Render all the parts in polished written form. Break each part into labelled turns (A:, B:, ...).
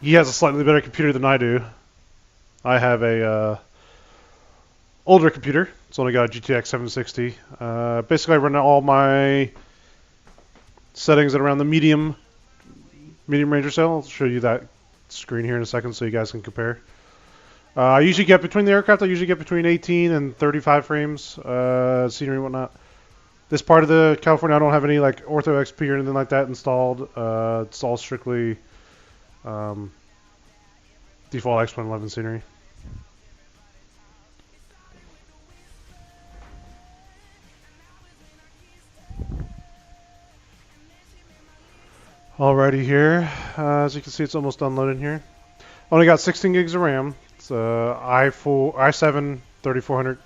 A: He has a slightly better computer than I do. I have a older computer. It's only got a GTX 760. Basically, I run all my settings at around the medium range or so. I'll show you that screen here in a second so you guys can compare. I usually get between the aircraft. I usually get between 18 and 35 frames, scenery and whatnot. This part of the California, I don't have any like Ortho XP or anything like that installed. It's all strictly default XP11 scenery. Alrighty here, as you can see, it's almost done loading here. Only got 16 gigs of RAM. It's i7 3400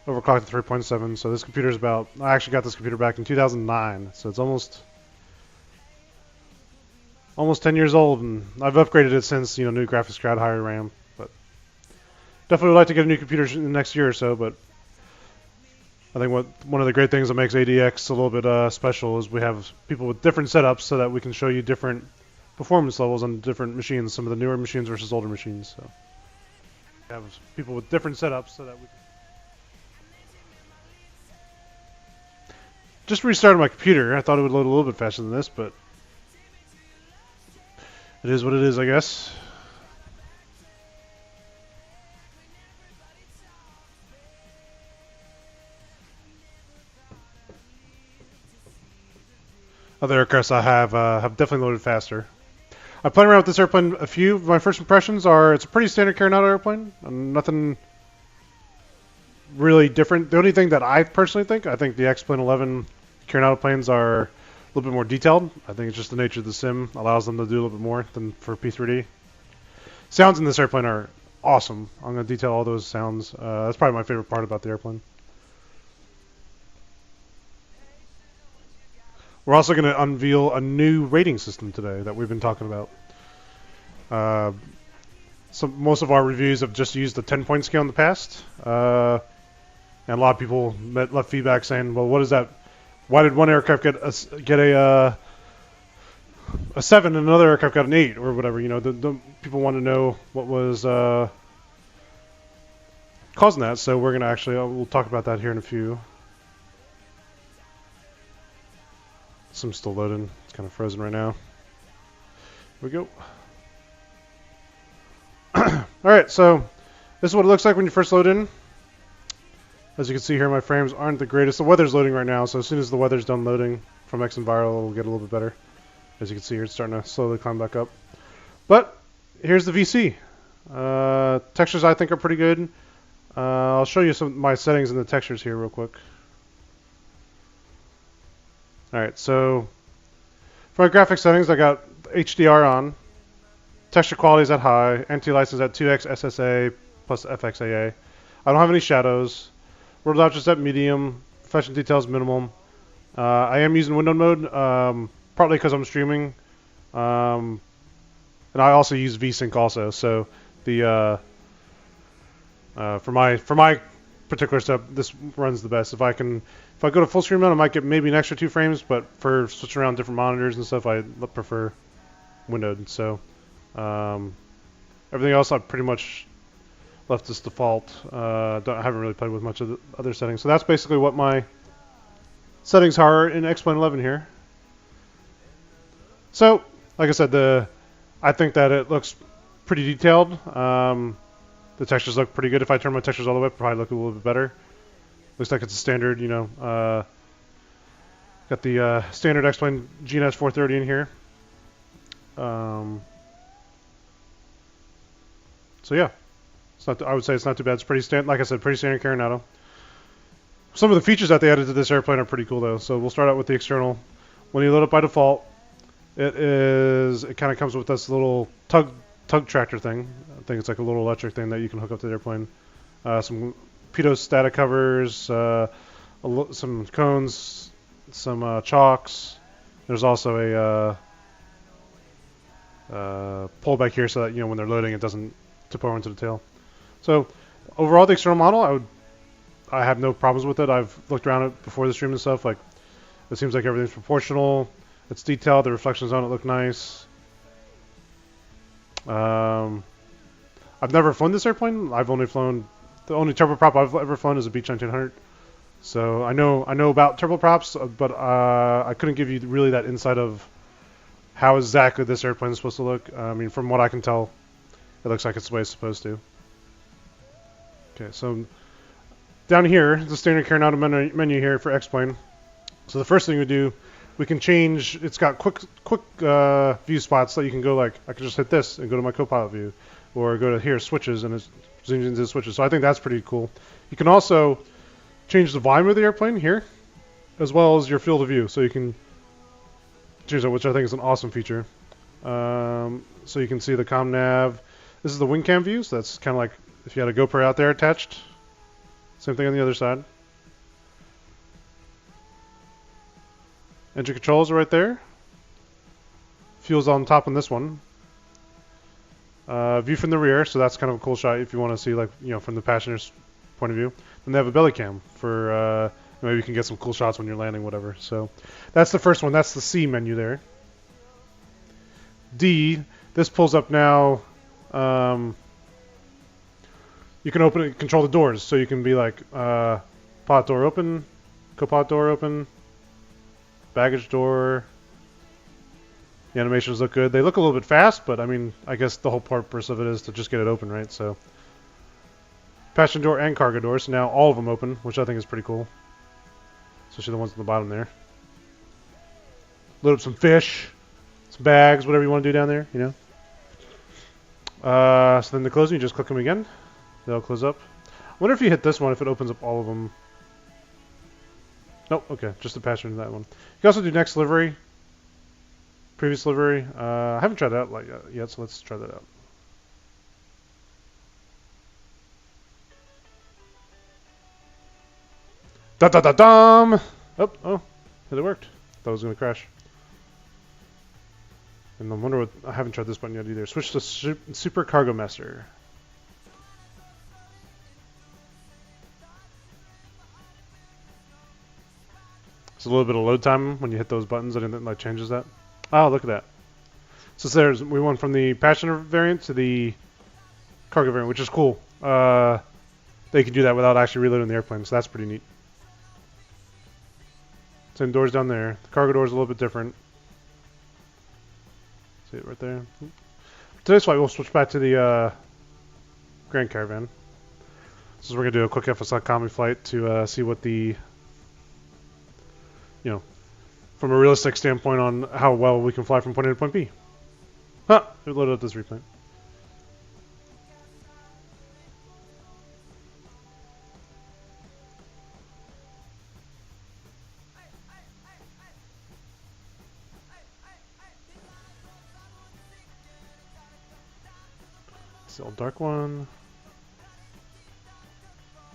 A: overclocked to 3.7. So this computer is about. I actually got this computer back in 2009, so it's almost 10 years old, and I've upgraded it since. New graphics card, higher RAM, but definitely would like to get a new computer in the next year or so. But I think one of the great things that makes ADX a little bit special is we have people with different setups so that we can show you different performance levels on different machines, some of the newer machines versus older machines. So we have people with different setups so that we can... Just restarted my computer. I thought it would load a little bit faster than this, but it is what it is, I guess. Other aircrafts I have definitely loaded faster. I played around with this airplane a few. My first impressions are it's a pretty standard Carenado airplane. Nothing really different. The only thing that I personally think the XP11 Carenado planes are a little bit more detailed. I think it's just the nature of the sim allows them to do a little bit more than for P3D. Sounds in this airplane are awesome. I'm going to detail all those sounds. That's probably my favorite part about the airplane. We're also going to unveil a new rating system today that we've been talking about. So most of our reviews have just used the 10-point scale in the past. And a lot of people left feedback saying, well, what is that? Why did one aircraft get a 7 and another aircraft got an 8 or whatever? The people want to know what was causing that. So we're going to we'll talk about that here in a few. Some still loading. It's kind of frozen right now. Here we go. Alright, so this is what it looks like when you first load in. As you can see here, my frames aren't the greatest. The weather's loading right now, so as soon as the weather's done loading from XEnviro, it'll get a little bit better. As you can see here, it's starting to slowly climb back up. But here's the VC. Textures I think are pretty good. I'll show you some of my settings in the textures here real quick. Alright, so for my graphics settings, I got HDR on. Texture quality is at high. Anti-aliasing at 2x SSA plus FXAA. I don't have any shadows. World objects at medium. Professional details minimum. I am using window mode, partly because I'm streaming. And I also use VSync also. So the for my particular setup, this runs the best. If I go to full screen mode, I might get maybe an extra 2 frames, but for switching around different monitors and stuff, I prefer windowed. So everything else I've pretty much left as default. I haven't really played with much of the other settings. So that's basically what my settings are in XP11 here. So, like I said, I think that it looks pretty detailed. The textures look pretty good. If I turn my textures all the way up, probably look a little bit better. Looks like it's a standard, got the standard X-Plane GNS 430 in here. So yeah, I would say it's not too bad. It's pretty standard. Like I said, pretty standard Carenado. Some of the features that they added to this airplane are pretty cool though. So we'll start out with the external. When you load it by default, it kind of comes with this little tug tractor thing. I think it's like a little electric thing that you can hook up to the airplane. Some pitot static covers, some cones, some chocks. There's also a pull back here so that when they're loading it doesn't tip over into the tail. So overall, the external model, I have no problems with it. I've looked around it before the stream and stuff. Like, it seems like everything's proportional. It's detailed. The reflections on it look nice. I've never flown this airplane. I've only flown, the only turboprop I've ever flown is a Beech 1900. So I know about turboprops, but I couldn't give you really that insight of how exactly this airplane is supposed to look. I mean, from what I can tell, it looks like it's the way it's supposed to. Okay, so down here, the standard Carenado menu here for X-Plane. So the first thing we do, we can change, it's got quick view spots that you can go like, I can just hit this and go to my co-pilot view. Or go to here, switches, and it zooms into the switches. So I think that's pretty cool. You can also change the volume of the airplane here, as well as your field of view. So you can change that, which I think is an awesome feature. So you can see the comm nav. This is the wing cam view, so that's kind of like if you had a GoPro out there attached. Same thing on the other side. Engine controls are right there. Fuel's on top on this one. View from the rear, so that's kind of a cool shot if you want to see, like, you know, from the passenger's point of view. Then they have a belly cam for maybe you can get some cool shots when you're landing, whatever. So that's the first one. That's the C menu there. D, this pulls up now. You can open it, control the doors, so you can be like pilot door open, co-pilot door open, baggage door. The animations look good. They look a little bit fast, but I mean, I guess the whole purpose of it is to just get it open, right? So, passenger door and cargo doors. So now all of them open, which I think is pretty cool. Especially the ones on the bottom there. Load up some fish, some bags, whatever you want to do down there, you know. So then to close them, you just click them again. They'll close up. I wonder if you hit this one, if it opens up all of them. Nope, okay, just the passenger in that one. You can also do next livery. Previous livery. I haven't tried that out yet, so let's try that out. Da-da-da-dum! Oh, it worked. Thought it was going to crash. And I wonder what... I haven't tried this button yet either. Switch to Super Cargo Master. It's a little bit of load time when you hit those buttons. I didn't think that changes that. Oh, look at that. So we went from the passenger variant to the cargo variant, which is cool. They can do that without actually reloading the airplane, so that's pretty neat. Same doors down there. The cargo door is a little bit different. See it right there. Today's flight, we'll switch back to the Grand Caravan. So we're going to do a quick FSI Combi flight to see what the, you know, from a realistic standpoint on how well we can fly from point A to point B. Huh! It loaded up this replane. It's the old dark one.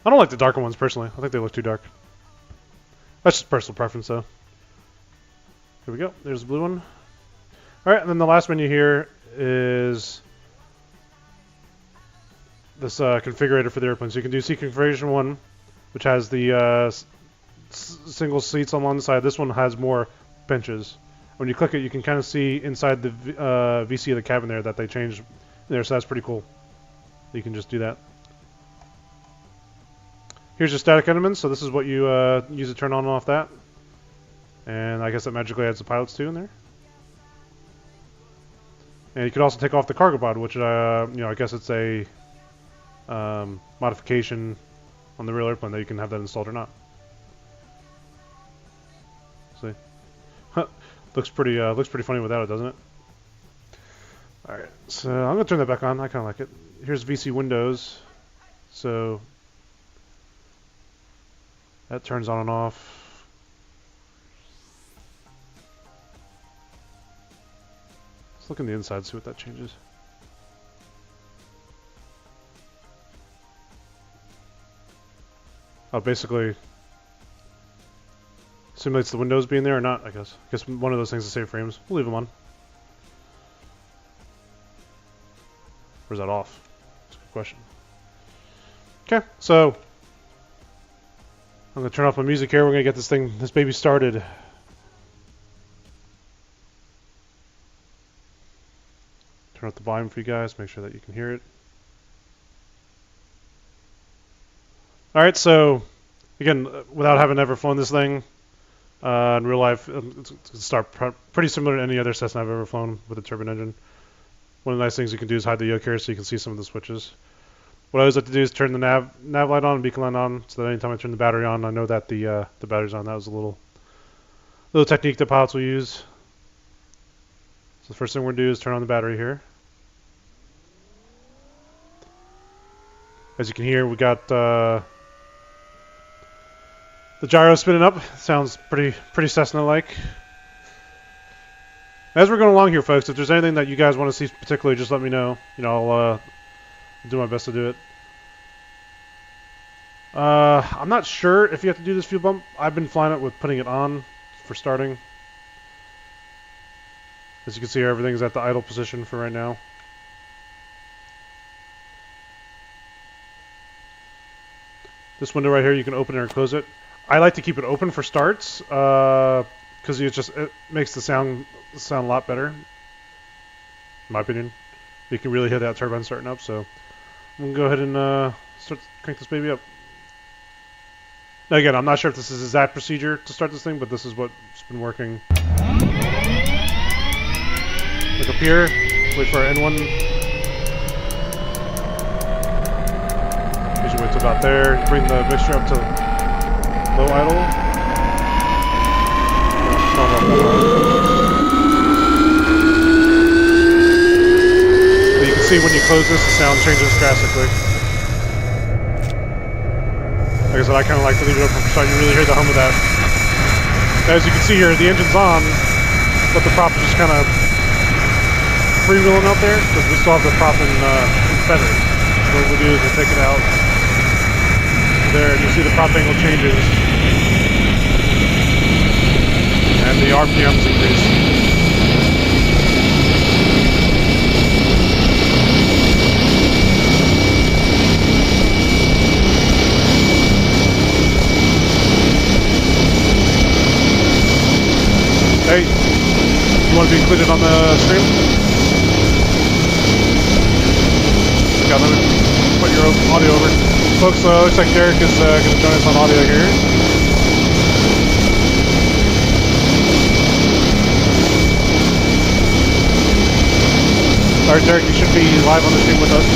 A: I don't like the darker ones personally. I think they look too dark. That's just personal preference though. Here we go. There's the blue one. Alright, and then the last menu here is this configurator for the airplane. So you can do seat configuration 1, which has the single seats on one side. This one has more benches. When you click it, you can kind of see inside the VC of the cabin there that they changed there, so that's pretty cool. You can just do that. Here's your static elements. So this is what you use to turn on and off that. And I guess that magically adds the pilots too in there. And you could also take off the cargo pod, which you know, I guess it's a modification on the real airplane that you can have that installed or not. See, looks pretty funny without it, doesn't it? All right, so I'm gonna turn that back on. I kind of like it. Here's VC windows, so that turns on and off. Let's look on the inside, see what that changes. Oh, basically simulates the windows being there or not, I guess. I guess one of those things to save frames. We'll leave them on. Or is that off? That's a good question. Okay, so I'm going to turn off my music here. We're going to get this baby started. turn up the volume for you guys, make sure that you can hear it. Alright, so again, without having ever flown this thing in real life, it's pretty similar to any other Cessna I've ever flown with a turbine engine. One of the nice things you can do is hide the yoke here so you can see some of the switches. What I always like to do is turn the nav light on and beacon light on, so that anytime I turn the battery on, I know that the battery's on. That was a little technique that pilots will use. So the first thing we're going to do is turn on the battery here. As you can hear, we got the gyro spinning up. Sounds pretty Cessna-like. As we're going along here, folks, if there's anything that you guys want to see particularly, just let me know. I'll do my best to do it. I'm not sure if you have to do this fuel bump. I've been flying it with putting it on for starting. As you can see here, everything's at the idle position for right now. This window right here, you can open it or close it. I like to keep it open for starts, because it makes the sound a lot better, in my opinion. You can really hear that turbine starting up, so I'm going to go ahead and crank this baby up. Now again, I'm not sure if this is the exact procedure to start this thing, but this is what's been working. Look up here, wait for our N1. Usually wait till about there, bring the mixture up to low idle. But you can see when you close this, the sound changes drastically. Like I said, I kind of like to leave it open for start. You really hear the hum of that. As you can see here, the engine's on, but the prop is just kind of freewheeling out there, because we still have the prop in feathers. So what we'll do is we'll take it out. There, and you see the prop angle changes. And the RPMs increase. Hey, you want to be included on the stream? Okay, let me put your audio over. Folks, looks like Derek is going to join us on audio here. Alright, Derek, you should be live on the stream with us.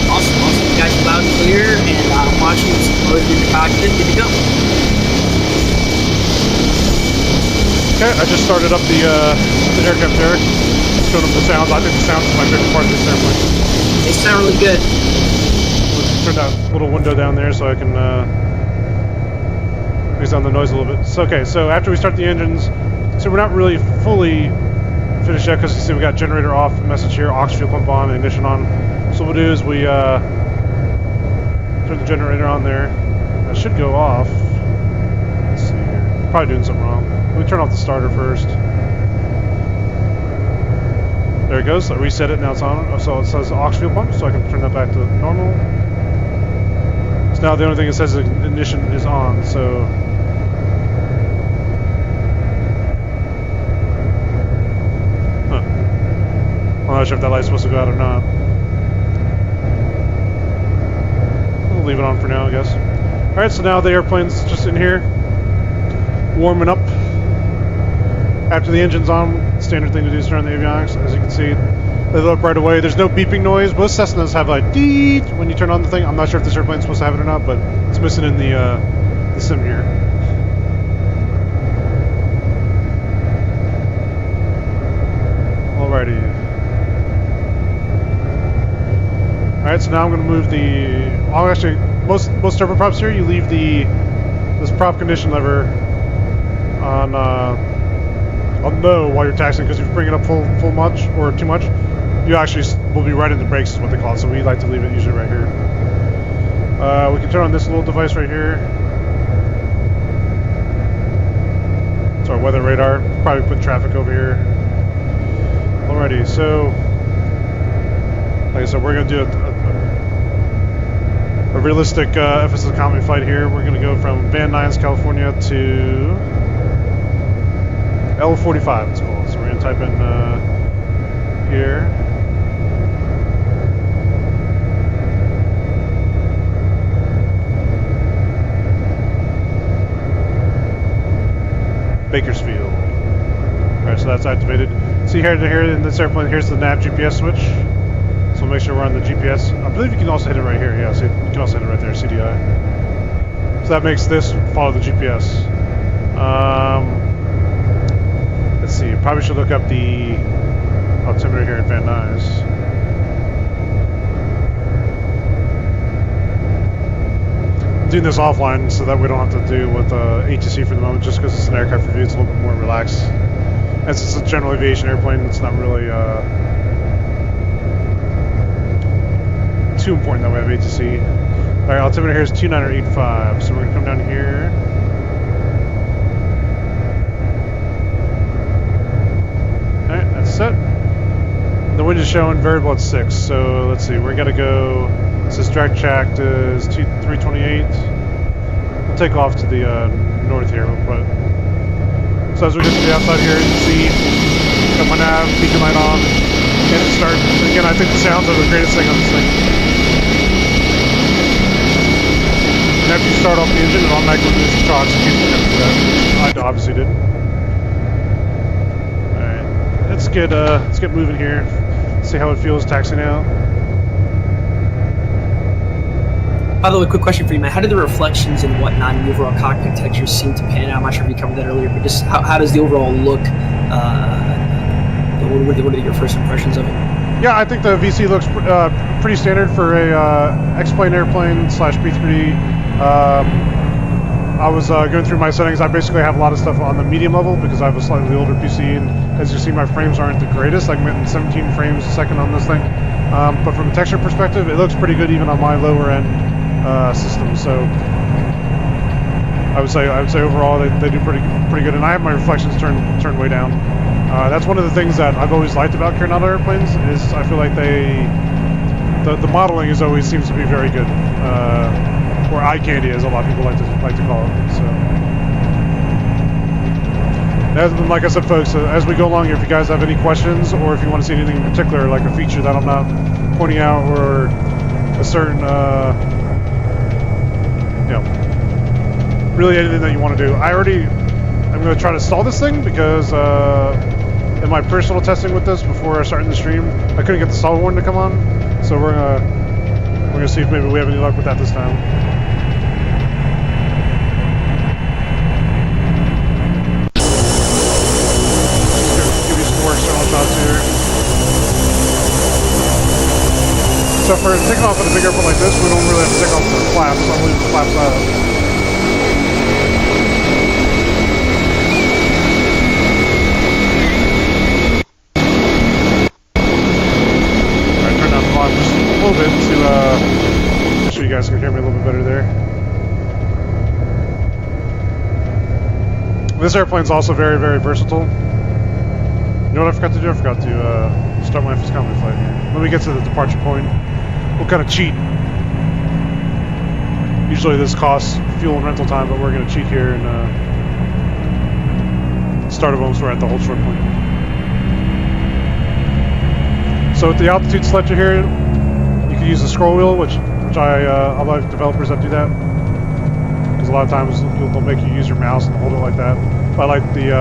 B: Awesome. You guys are loud and clear, and I'm watching this loaded in the cockpit. Good to go.
A: Okay, I just started up the aircraft there. Showing them the sounds. I think the sounds is my favorite part of this airplane.
B: They sound really good.
A: Let's turn that little window down there so I can raise down the noise a little bit. So, okay, so after we start the engines, so we're not really fully finished yet because you see we got generator off, message here, aux fuel pump on, ignition on. So what we'll do is we turn the generator on there. That should go off. Let's see here. Probably doing something wrong. Let me turn off the starter first. There it goes. I reset it. Now it's on. So it says aux fuel pump, so I can turn that back to normal. So now the only thing it says is ignition is on. So I'm not sure if that light's supposed to go out or not. We'll leave it on for now, I guess. Alright, so now the airplane's just in here, warming up. After the engine's on, standard thing to do is turn on the avionics. As you can see, they lit up right away. There's no beeping noise. Most Cessnas have a deet when you turn on the thing. I'm not sure if this airplane's supposed to have it or not, but it's missing in the sim here. Alrighty. Alright, so now I'm going to move the... Oh, actually, most turboprops here, you leave this prop condition lever on low while you're taxiing, because if you bring it up full much or too much, you actually will be right in the brakes is what they call it, so we like to leave it usually right here. We can turn on this little device right here. It's our weather radar. Probably put traffic over here. Alrighty, so like I said, we're going to do a realistic FSS economy flight here. We're going to go from Van Nuys, California to L45, it's called. So we're going to type in here. Bakersfield. Alright, so that's activated. See here in this airplane, here's the nav GPS switch. So we'll make sure we're on the GPS. I believe you can also hit it right here. Yeah, so you can also hit it right there, CDI. So that makes this follow the GPS. Let's see, probably should look up the altimeter here at Van Nuys. Doing this offline so that we don't have to do with ATC for the moment, just because it's an aircraft review, it's a little bit more relaxed. As it's a general aviation airplane, it's not really too important that we have ATC. Alright, altimeter here is 2985, so we're going to come down here. Alright, that's set. The wind is showing variable at 6, so let's see, we're going to go. It says direct track is 328. We'll take off to the north here. We'll put. So as we get to the outside here, you can see got my nav, beacon light on, and it start. Again, I think the sounds are the greatest thing on this thing. And after you start off the engine, it automatically moves the chocks in case you have to do that, which I obviously did. All right, let's get moving here. See how it feels taxiing out.
B: By the way, quick question for you, man. How do the reflections and whatnot in the overall cockpit texture seem to pan out? I'm not sure if you covered that earlier, but just how does the overall look? What are your first impressions of it?
A: Yeah, I think the VC looks pretty standard for a X-plane airplane / B3. I was going through my settings. I basically have a lot of stuff on the medium level because I have a slightly older PC, and as you see, my frames aren't the greatest. I'm getting 17 frames a second on this thing. But from a texture perspective, it looks pretty good even on my lower end system. So I would say overall they do pretty good, and I have my reflections turned way down. That's one of the things that I've always liked about Carenado airplanes is I feel like the modeling always seems to be very good, or eye candy as a lot of people like to call it. So like I said, folks, as we go along here, if you guys have any questions or if you want to see anything in particular, like a feature that I'm not pointing out or a certain really anything that you want to do. I'm going to try to stall this thing because in my personal testing with this before starting the stream, I couldn't get the stall warning to come on. So we're gonna see if maybe we have any luck with that this time. Just give you some more external shots here. So for taking off on a big airplane like this, we don't really have to take off the flaps, so I'll leave the flaps out. Just a little bit to make sure you guys can hear me a little bit better there. This airplane's also very, very versatile. You know what I forgot to do? I forgot to start my combat flight here. When we get to the departure point, we'll kind of cheat. Usually this costs fuel and rental time, but we're going to cheat here and start it once we're at the hold short point. So with the altitude selector here, you can use the scroll wheel, which I like developers that do that. Because a lot of times they'll make you use your mouse and hold it like that. But I like the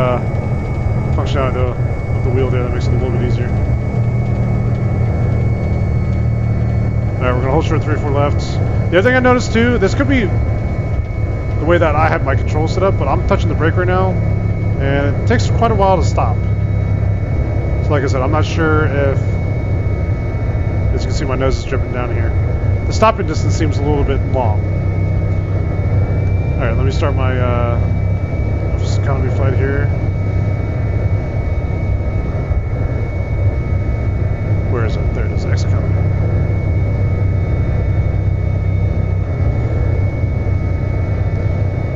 A: functionality of the wheel there, that makes it a little bit easier. Alright, we're going to hold short 3-4 left. The other thing I noticed too, this could be the way that I have my controls set up, but I'm touching the brake right now, and it takes quite a while to stop. So like I said, I'm not sure if, as you can see, my nose is dripping down here. The stopping distance seems a little bit long. Alright, let me start my economy flight here. Where is it? There it is, X economy.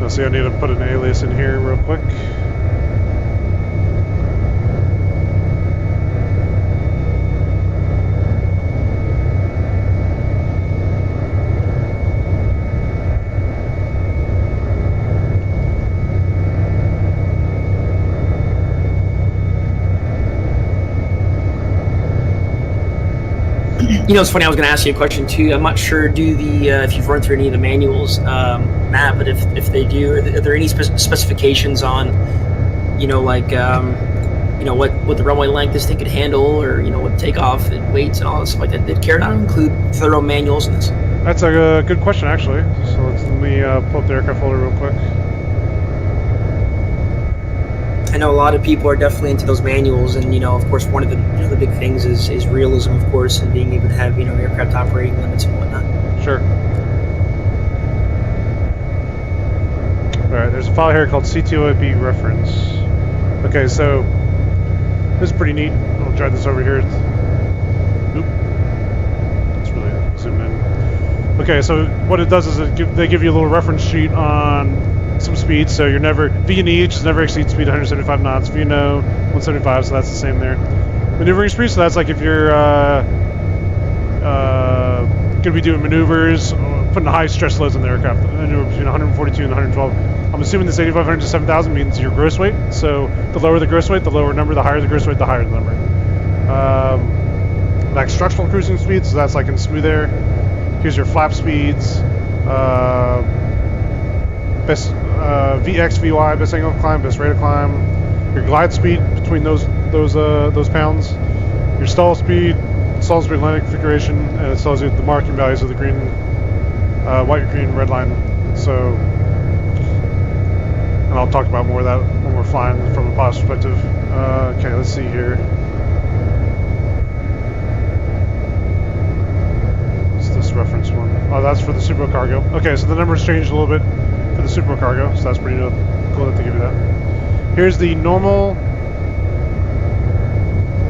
A: Now see, I need to put an alias in here real quick.
B: You know, it's funny, I was going to ask you a question too. I'm not sure if you've run through any of the manuals, Matt, but if they do, are there any specifications on you know, like you know what the runway length this thing could handle, or you know what takeoff and weights and all that stuff like that? Did Carenado include thorough manuals in this?
A: That's a good question, actually. So let me pull up the aircraft folder real quick.
B: I know a lot of people are definitely into those manuals, and you know, of course, one of the the big things is realism, of course, and being able to have aircraft operating limits and whatnot.
A: Sure. All right, there's a file here called C208 reference. Okay, so this is pretty neat. I'll drag this over here. Oop. Let's really zoom in. Okay, so what it does is they give you a little reference sheet on some speeds. So you're never V&E just never exceeds speed 175 knots. VNO 175, so that's the same there. Maneuvering speed, so that's like if you're going to be doing maneuvers, putting high stress loads on the aircraft, maneuver between 142 and 112. I'm assuming this 8,500 to 7,000 means your gross weight. So the lower the gross weight, the lower number. The higher the gross weight, the higher the number. Like structural cruising speeds, so that's like in smooth air. Here's your flap speeds. Best VX, VY, best angle of climb, best rate of climb. Your glide speed between those pounds. Your stall speed landing configuration, and it tells you the marking values of the green, white, green, red line. So. And I'll talk about more of that when we're flying from a pilot's perspective. Okay, let's see here. What's this reference one? Oh, that's for the supercargo. Okay, so the numbers changed a little bit for the supercargo, so that's pretty cool that they give you that. Here's the normal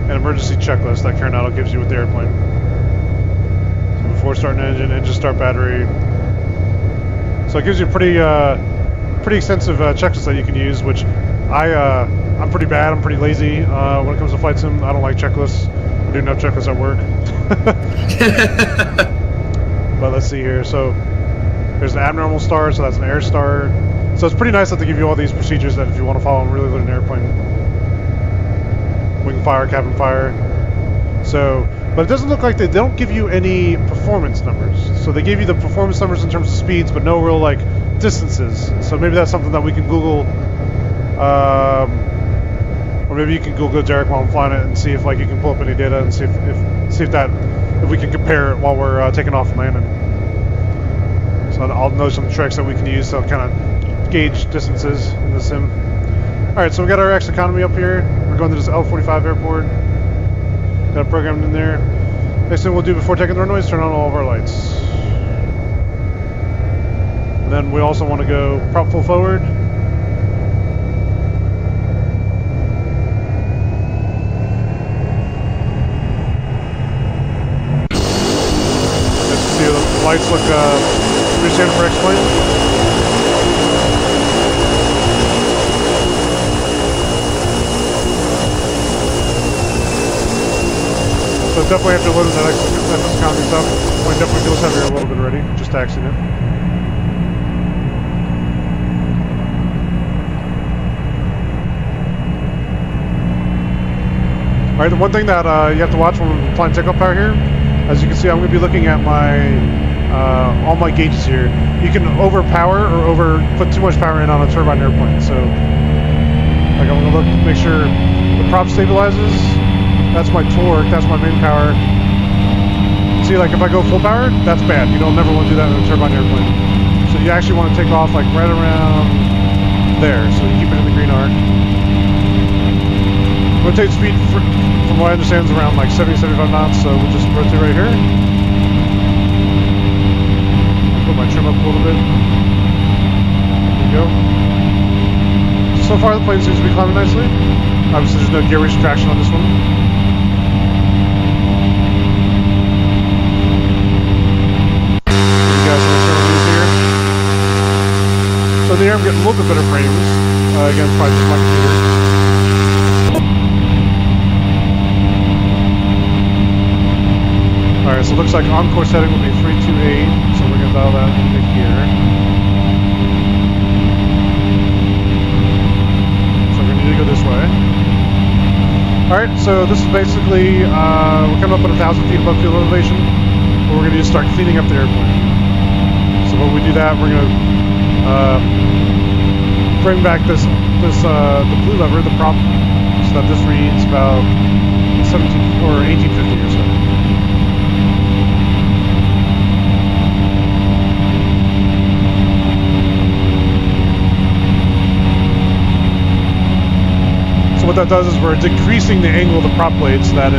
A: and emergency checklist that Carenado gives you with the airplane. So before starting engine start battery. So it gives you a pretty extensive checklist that you can use, which I'm pretty bad. I'm pretty lazy when it comes to flight sim. I don't like checklists. I do enough checklists at work. But let's see here. So there's an abnormal start, so that's an air start. So it's pretty nice that they give you all these procedures that if you want to follow and really learn an airplane. Wing fire, cabin fire. So, but it doesn't look like they don't give you any performance numbers. So they give you the performance numbers in terms of speeds, but no real like distances. So maybe that's something that we can Google, or maybe you can Google Derek while I'm flying it and see if like you can pull up any data and see if we can compare it while we're taking off and landing. So I'll know some tricks that we can use to kind of gauge distances in the sim. All right, so we got our X economy up here. We're going to this L45 airport. Got it programmed in there. Next thing we'll do before taking the runway is turn on all of our lights. Then we also want to go prop full forward. As you see, the lights look pretty standard for X-plane. So definitely have to load in that economy stuff. Plane definitely feels heavier a little bit already, just taxiing it. Alright, the one thing that you have to watch when we're flying takeoff power here, as you can see, I'm going to be looking at my all my gauges here. You can overpower or put too much power in on a turbine airplane. So, like I'm going to look, make sure the prop stabilizes. That's my torque. That's my main power. See, like if I go full power, that's bad. You don't never want to do that in a turbine airplane. So you actually want to take off like right around there. So you keep it in the green arc. Rotate speed, from what I understand, is around like 70-75 knots, so we'll just rotate right here. Put my trim up a little bit. There we go. So far the plane seems to be climbing nicely. Obviously there's no gear reach traction on this one. You guys want to turn these here. So in the air I'm getting a little bit better frames. Again, it's probably just my computer. Alright, so it looks like on-course setting will be 328, so we're going to dial that into here. So we're going to need to go this way. Alright, so this is basically, we're coming up at 1,000 feet above field elevation, but we're going to just start cleaning up the airplane. So when we do that, we're going to bring back the blue lever, the prop, so that this reads about 17 or 1850 or so. So what that does is we're decreasing the angle of the prop blade so that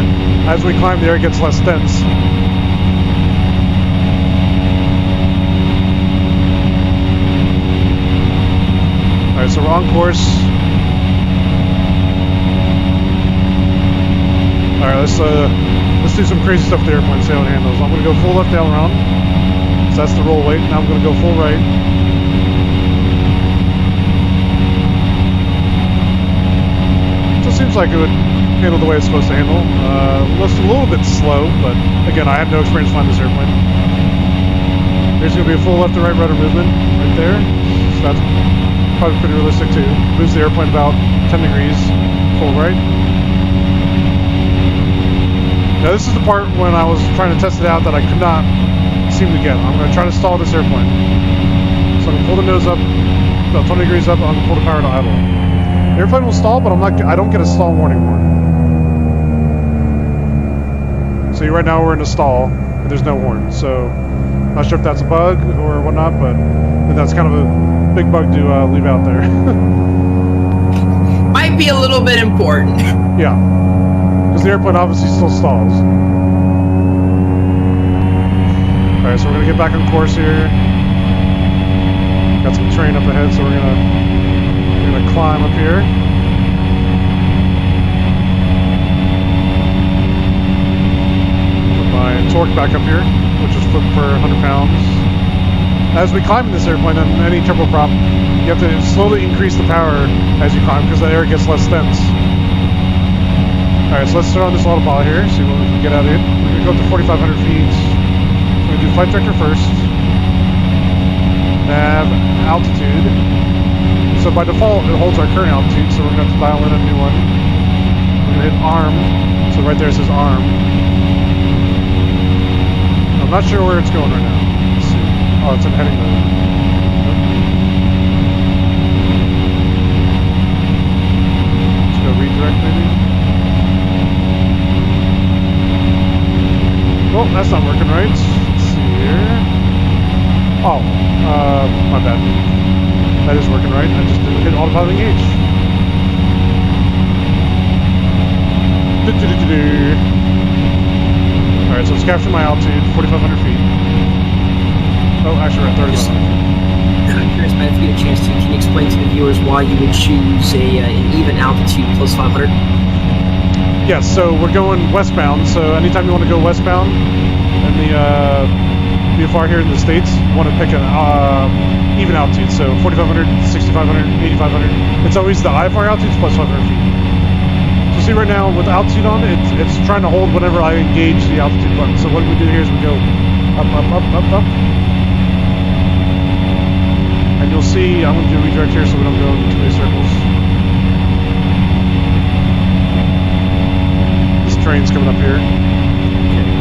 A: as we climb, the air gets less dense. Alright, so we're on course. Alright, let's do some crazy stuff with the airplane, see how it handles. I'm going to go full left aileron. So that's the roll weight. Now I'm going to go full right. So it seems like it would handle the way it's supposed to handle. Looks a little bit slow, but again, I have no experience flying this airplane. There's going to be a full left and right rudder movement right there. So that's probably pretty realistic too. Moves the airplane about 10 degrees, full right. Now this is the part when I was trying to test it out that I could not seem to get. I'm going to try to stall this airplane. So I'm going to pull the nose up, about 20 degrees up, I'm going to pull the power to idle. The airplane will stall, but I don't get a stall warning horn. See, right now we're in a stall, and there's no horn. So I'm not sure if that's a bug or whatnot, but that's kind of a big bug to leave out there.
B: Might be a little bit important.
A: Yeah. Because the airplane obviously still stalls. Alright, so we're going to get back on course here. Got some terrain up ahead, so we're going to climb up here. Put my torque back up here, which is flipped per 100 pounds. As we climb in this airplane on any turboprop, you have to slowly increase the power as you climb because the air gets less dense. Alright, so let's start on this autopilot here, see what we can get out of it. We're going to go up to 4,500 feet. We're going to do flight director first. Nav altitude. So by default, it holds our current altitude, so we're going to have to dial in a new one. We're going to hit arm. So right there it says arm. I'm not sure where it's going right now. Let's see. Oh, it's in heading mode. Let's go redirect maybe. Oh, that's not working right. Let's see here. Oh, my bad. That is working right. I just didn't hit autopilot engage. Alright, so it's capturing my altitude, 4,500 feet. Oh, actually we're at 3,500 feet.
B: I'm curious, Matt, if you get a chance to, can you explain to the viewers why you would choose an even altitude plus 500?
A: Yes, so we're going westbound, so anytime you want to go westbound in the VFR here in the States, you want to pick an even altitude, so 4,500, 6,500, 8,500. It's always the IFR altitudes plus 500 feet. So see right now with altitude on, it's trying to hold whenever I engage the altitude button. So what we do here is we go up, up, up, up, up. And you'll see, I'm going to do a redirect here so we don't go in too many circles. Train's coming up here.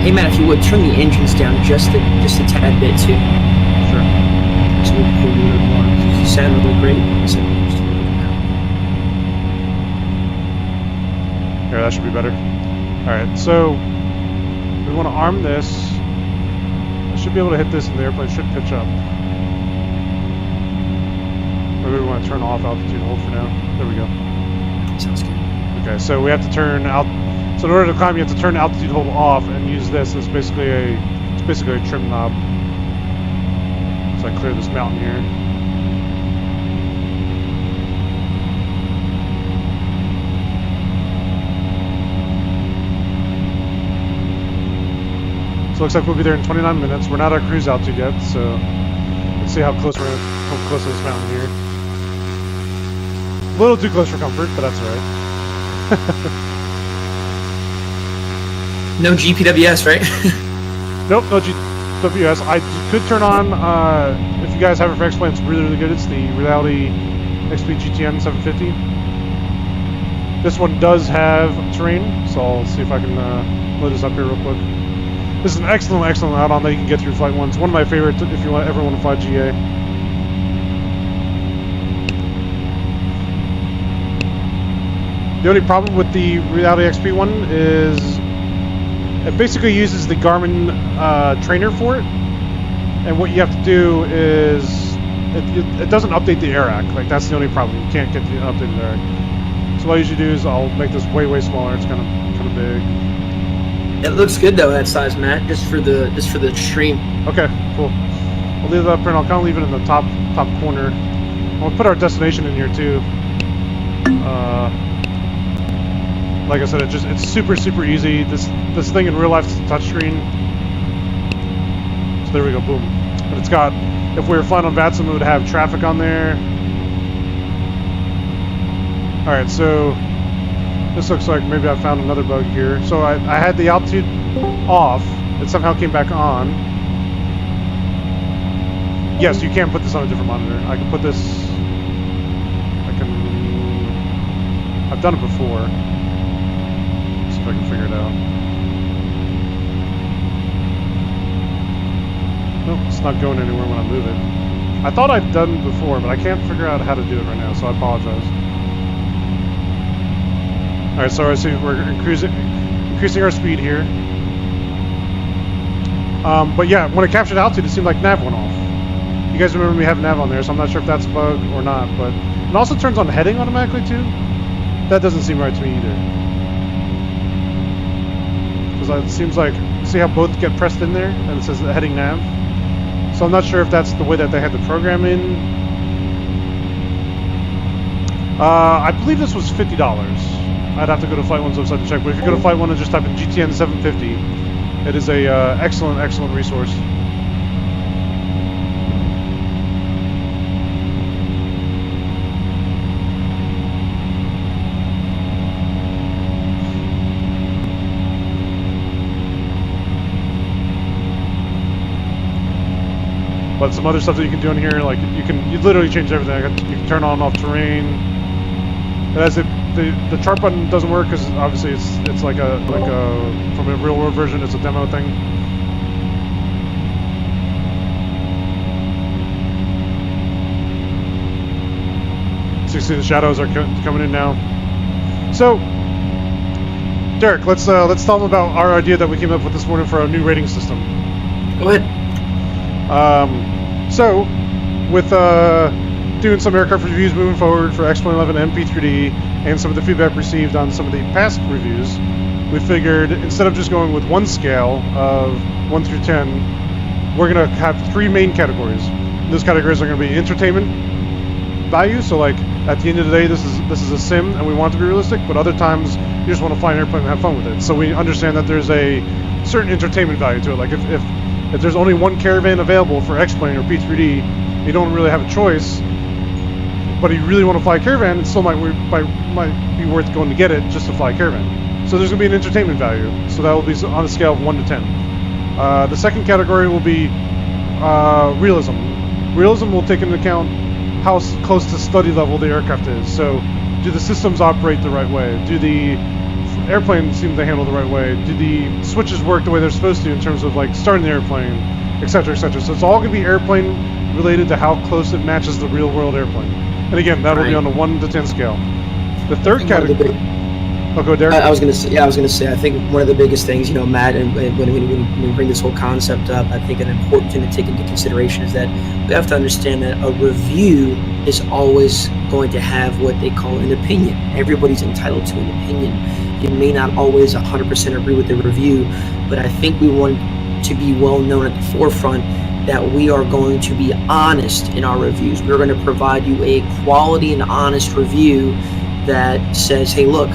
B: Hey Matt, if you would turn the engines down just a tad bit too.
A: Sure.
B: So we can hear you a little more. You sound really great.
A: Here, that should be better. All right, so we want to arm this. I should be able to hit this, and the airplane should pitch up. Maybe we want to turn off altitude hold for now. There we go.
B: Sounds good.
A: Okay, so we have to turn out. So in order to climb, you have to turn altitude hold off and use this. It's basically a trim knob. So I clear this mountain here. So it looks like we'll be there in 29 minutes. We're not at cruise altitude yet, so let's see how close we're to this mountain here. A little too close for comfort, but that's alright.
B: No GPWS, right?
A: Nope, no GPWS. I could turn on, if you guys have it for X-Plane, it's really, really good. It's the Reality XP11 750. This one does have terrain, so I'll see if I can load this up here real quick. This is an excellent, excellent add-on that you can get through Flight 1. It's one of my favorites if you ever want to fly GA. The only problem with the Reality XP one is it basically uses the Garmin trainer for it, and what you have to do is it doesn't update the AirAC. Like, that's the only problem. You can't get the updated AirAC. So what I usually do is I'll make this way smaller. It's kind of big.
B: It looks good though, that size, Matt. Just for the stream.
A: Okay, cool. I'll leave that print. I'll kind of leave it in the top corner. I'll put our destination in here too. Like I said, it's super easy. This thing in real life is a touchscreen. So there we go, boom. But it's got, if we were flying on VATSIM, it would have traffic on there. All right, so this looks like maybe I found another bug here. So I had the altitude off. It somehow came back on. Yes, you can put this on a different monitor. I can put this. I've done it before. Let's see if I can figure it out. Nope, it's not going anywhere when I move it. I thought I'd done it before, but I can't figure out how to do it right now, so I apologize. Alright, so I see we're increasing our speed here. But yeah, when it captured altitude, it seemed like nav went off. You guys remember me having nav on there, so I'm not sure if that's a bug or not, but it also turns on heading automatically too. That doesn't seem right to me either. Because it seems like, see how both get pressed in there, and it says heading nav? So I'm not sure if that's the way that they had the program in. I believe this was $50. I'd have to go to Flight One's website to check, but if you go to Flight One and just type in GTN 750, it is a excellent resource. But some other stuff that you can do in here, like you literally change everything. You can turn on and off terrain. It has the chart button doesn't work because obviously it's like a from a real world version, it's a demo thing. So you see the shadows are coming in now. So Derek, let's tell them about our idea that we came up with this morning for our new rating system.
B: Go ahead.
A: So, with doing some aircraft reviews moving forward for XP11 and P3D, and some of the feedback received on some of the past reviews, we figured instead of just going with one scale of 1 through 10, we're going to have 3 main categories. Those categories are going to be entertainment value, so like at the end of the day, this is a sim and we want it to be realistic, but other times you just want to fly an airplane and have fun with it. So we understand that there's a certain entertainment value to it. Like if there's only one caravan available for X-Plane or P3D, you don't really have a choice, but you really want to fly a caravan, it still might be worth going to get it just to fly a caravan. So there's going to be an entertainment value. So that will be on a scale of 1 to 10. The second category will be realism. Realism will take into account how close to study level the aircraft is. So do the systems operate the right way? Do the airplane seem to handle the right way? Do the switches work the way they're supposed to in terms of like starting the airplane, etc., etc. So it's all going to be airplane related to how close it matches the real world airplane. And again, that'll be on a 1 to 10 scale. The third category. Oh, go Derek.
B: I was gonna say. I think one of the biggest things, Matt, and when we bring this whole concept up, I think an important thing to take into consideration is that we have to understand that a review is always going to have what they call an opinion. Everybody's entitled to an opinion. You may not always 100% agree with the review, but I think we want to be well known at the forefront that we are going to be honest in our reviews. We're going to provide you a quality and honest review that says, hey, look,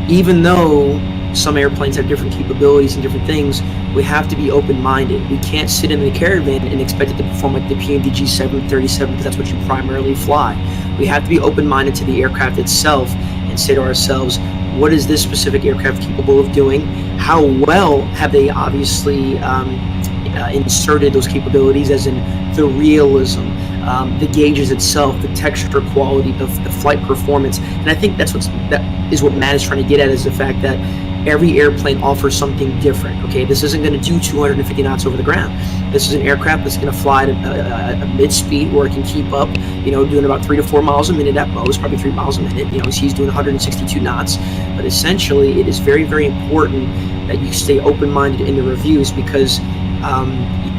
B: even though some airplanes have different capabilities and different things, we have to be open-minded. We can't sit in the caravan and expect it to perform like the PMDG 737 because that's what you primarily fly. We have to be open-minded to the aircraft itself and say to ourselves, what is this specific aircraft capable of doing? How well have they obviously inserted those capabilities, as in the realism, the gauges itself, the texture quality, the flight performance. And I think that is what Matt is trying to get at, is the fact that every airplane offers something different. Okay, this isn't going to do 250 knots over the ground. This is an aircraft that's going to fly at a mid-speed where it can keep up, doing about 3 to 4 miles a minute at most, probably 3 miles a minute. He's doing 162 knots. But essentially, it is very, very important that you stay open-minded in the reviews, because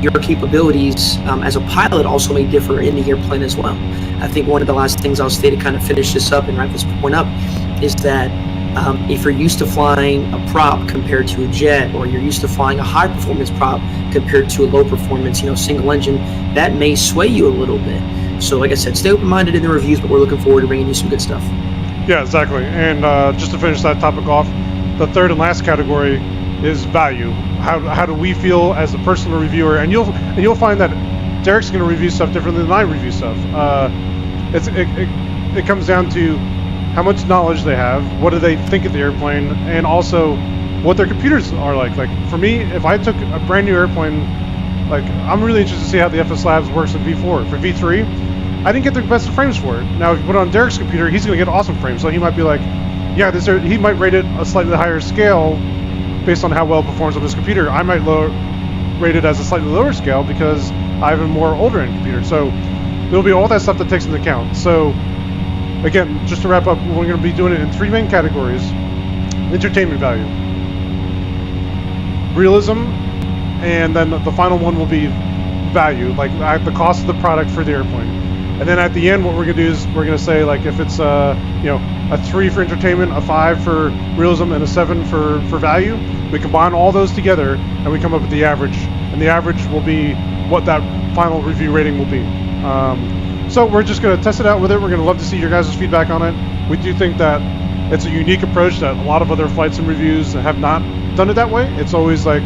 B: your capabilities as a pilot also may differ in the airplane as well. I think one of the last things I'll say to kind of finish this up and wrap this point up is that if you're used to flying a prop compared to a jet, or you're used to flying a high performance prop compared to a low performance, single engine, that may sway you a little bit. So like I said, stay open-minded in the reviews, but we're looking forward to bringing you some good stuff.
A: Yeah, exactly. And just to finish that topic off, the third and last category is value. How do we feel as a personal reviewer? And you'll find that Derek's going to review stuff differently than I review stuff. It comes down to how much knowledge they have, what do they think of the airplane, and also what their computers are like. Like for me, if I took a brand new airplane, like I'm really interested to see how the FS Labs works in V4. For V3, I didn't get the best of frames for it. Now if you put it on Derek's computer, he's going to get awesome frames. So he might be like, yeah, he might rate it a slightly higher scale based on how well it performs on his computer. I might rate it as a slightly lower scale because I have a more older end computer. So there'll be all that stuff that takes into account. So again, just to wrap up, we're going to be doing it in 3 main categories. Entertainment value, realism, and then the final one will be value, like the cost of the product for the airplane. And then at the end, what we're going to do is we're going to say, like, if it's a 3 for entertainment, a 5 for realism, and a 7 for value, we combine all those together and we come up with the average. And the average will be what that final review rating will be. So we're just going to test it out with it. We're going to love to see your guys' feedback on it. We do think that it's a unique approach that a lot of other flight sim reviews have not done it that way. It's always like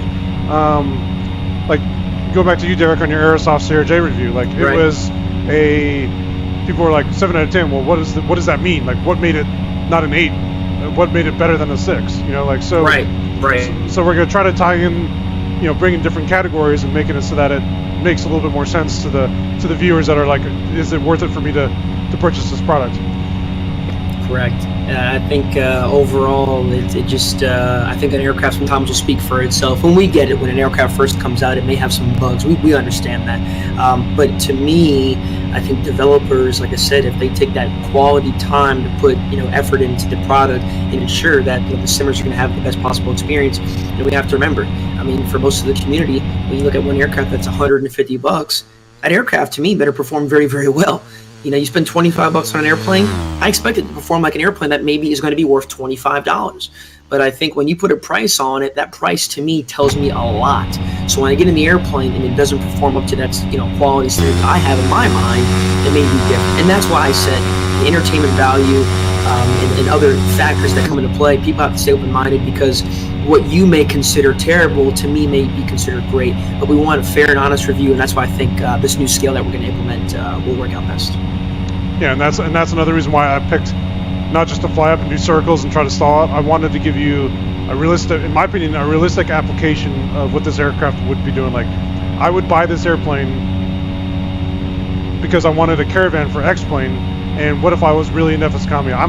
A: go back to you, Derek, on your Aerosoft CRJ review. Like it was people were like 7 out of 10. Well, what does that mean? Like what made it not an 8? What made it better than a 6? So
B: right.
A: So we're going to try to tie in, bring in different categories and making it so that it makes a little bit more sense to the viewers that are like, is it worth it for me to purchase this product?
B: Correct. I think overall, it just I think an aircraft sometimes will speak for itself. When we get it, when an aircraft first comes out, it may have some bugs. We understand that. But to me, I think developers, like I said, if they take that quality time to put effort into the product and ensure that the simmers are going to have the best possible experience, we have to remember. I mean, for most of the community, when you look at one aircraft that's $150, that aircraft to me better perform very, very well. You spend $25 on an airplane, I expect it to perform like an airplane that maybe is going to be worth $25. But I think when you put a price on it, that price to me tells me a lot. So when I get in the airplane and it doesn't perform up to that quality standard I have in my mind, it may be different. And that's why I said the entertainment value and other factors that come into play, people have to stay open-minded, because what you may consider terrible to me may be considered great. But we want a fair and honest review, and that's why I think this new scale that we're going to implement will work out best.
A: Yeah, and that's another reason why I picked not just to fly up and do circles and try to stall out. I wanted to give you a realistic, in my opinion, a realistic application of what this aircraft would be doing. Like, I would buy this airplane because I wanted a caravan for X-plane, and what if I was really into FS Economy? I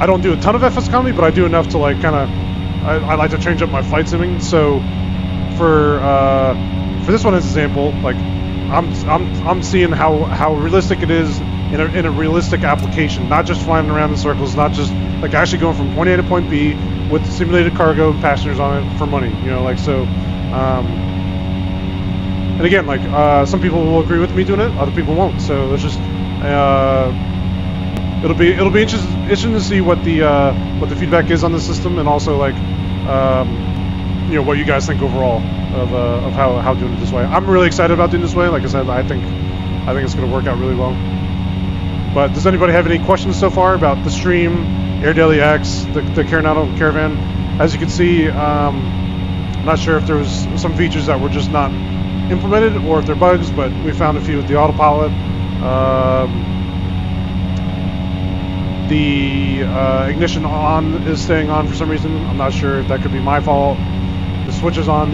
A: don't do a ton of FS Economy, but I do enough to I like to change up my flight simming. So for this one as an example, like I'm seeing how realistic it is in a realistic application, not just flying around in circles, not just like actually going from point A to point B with simulated cargo and passengers on it for money. And again, some people will agree with me doing it, other people won't. So there's just it'll be interesting to see what the feedback is on the system, and also what you guys think overall of how doing it this way. I'm really excited about doing it this way. Like I said, I think it's going to work out really well. But does anybody have any questions so far about the stream, AirDaily X, the Carenado Caravan? As you can see, I'm not sure if there was some features that were just not implemented or if they're bugs, but we found a few with the autopilot. The ignition on is staying on for some reason. I'm not sure if that could be my fault. The switch is in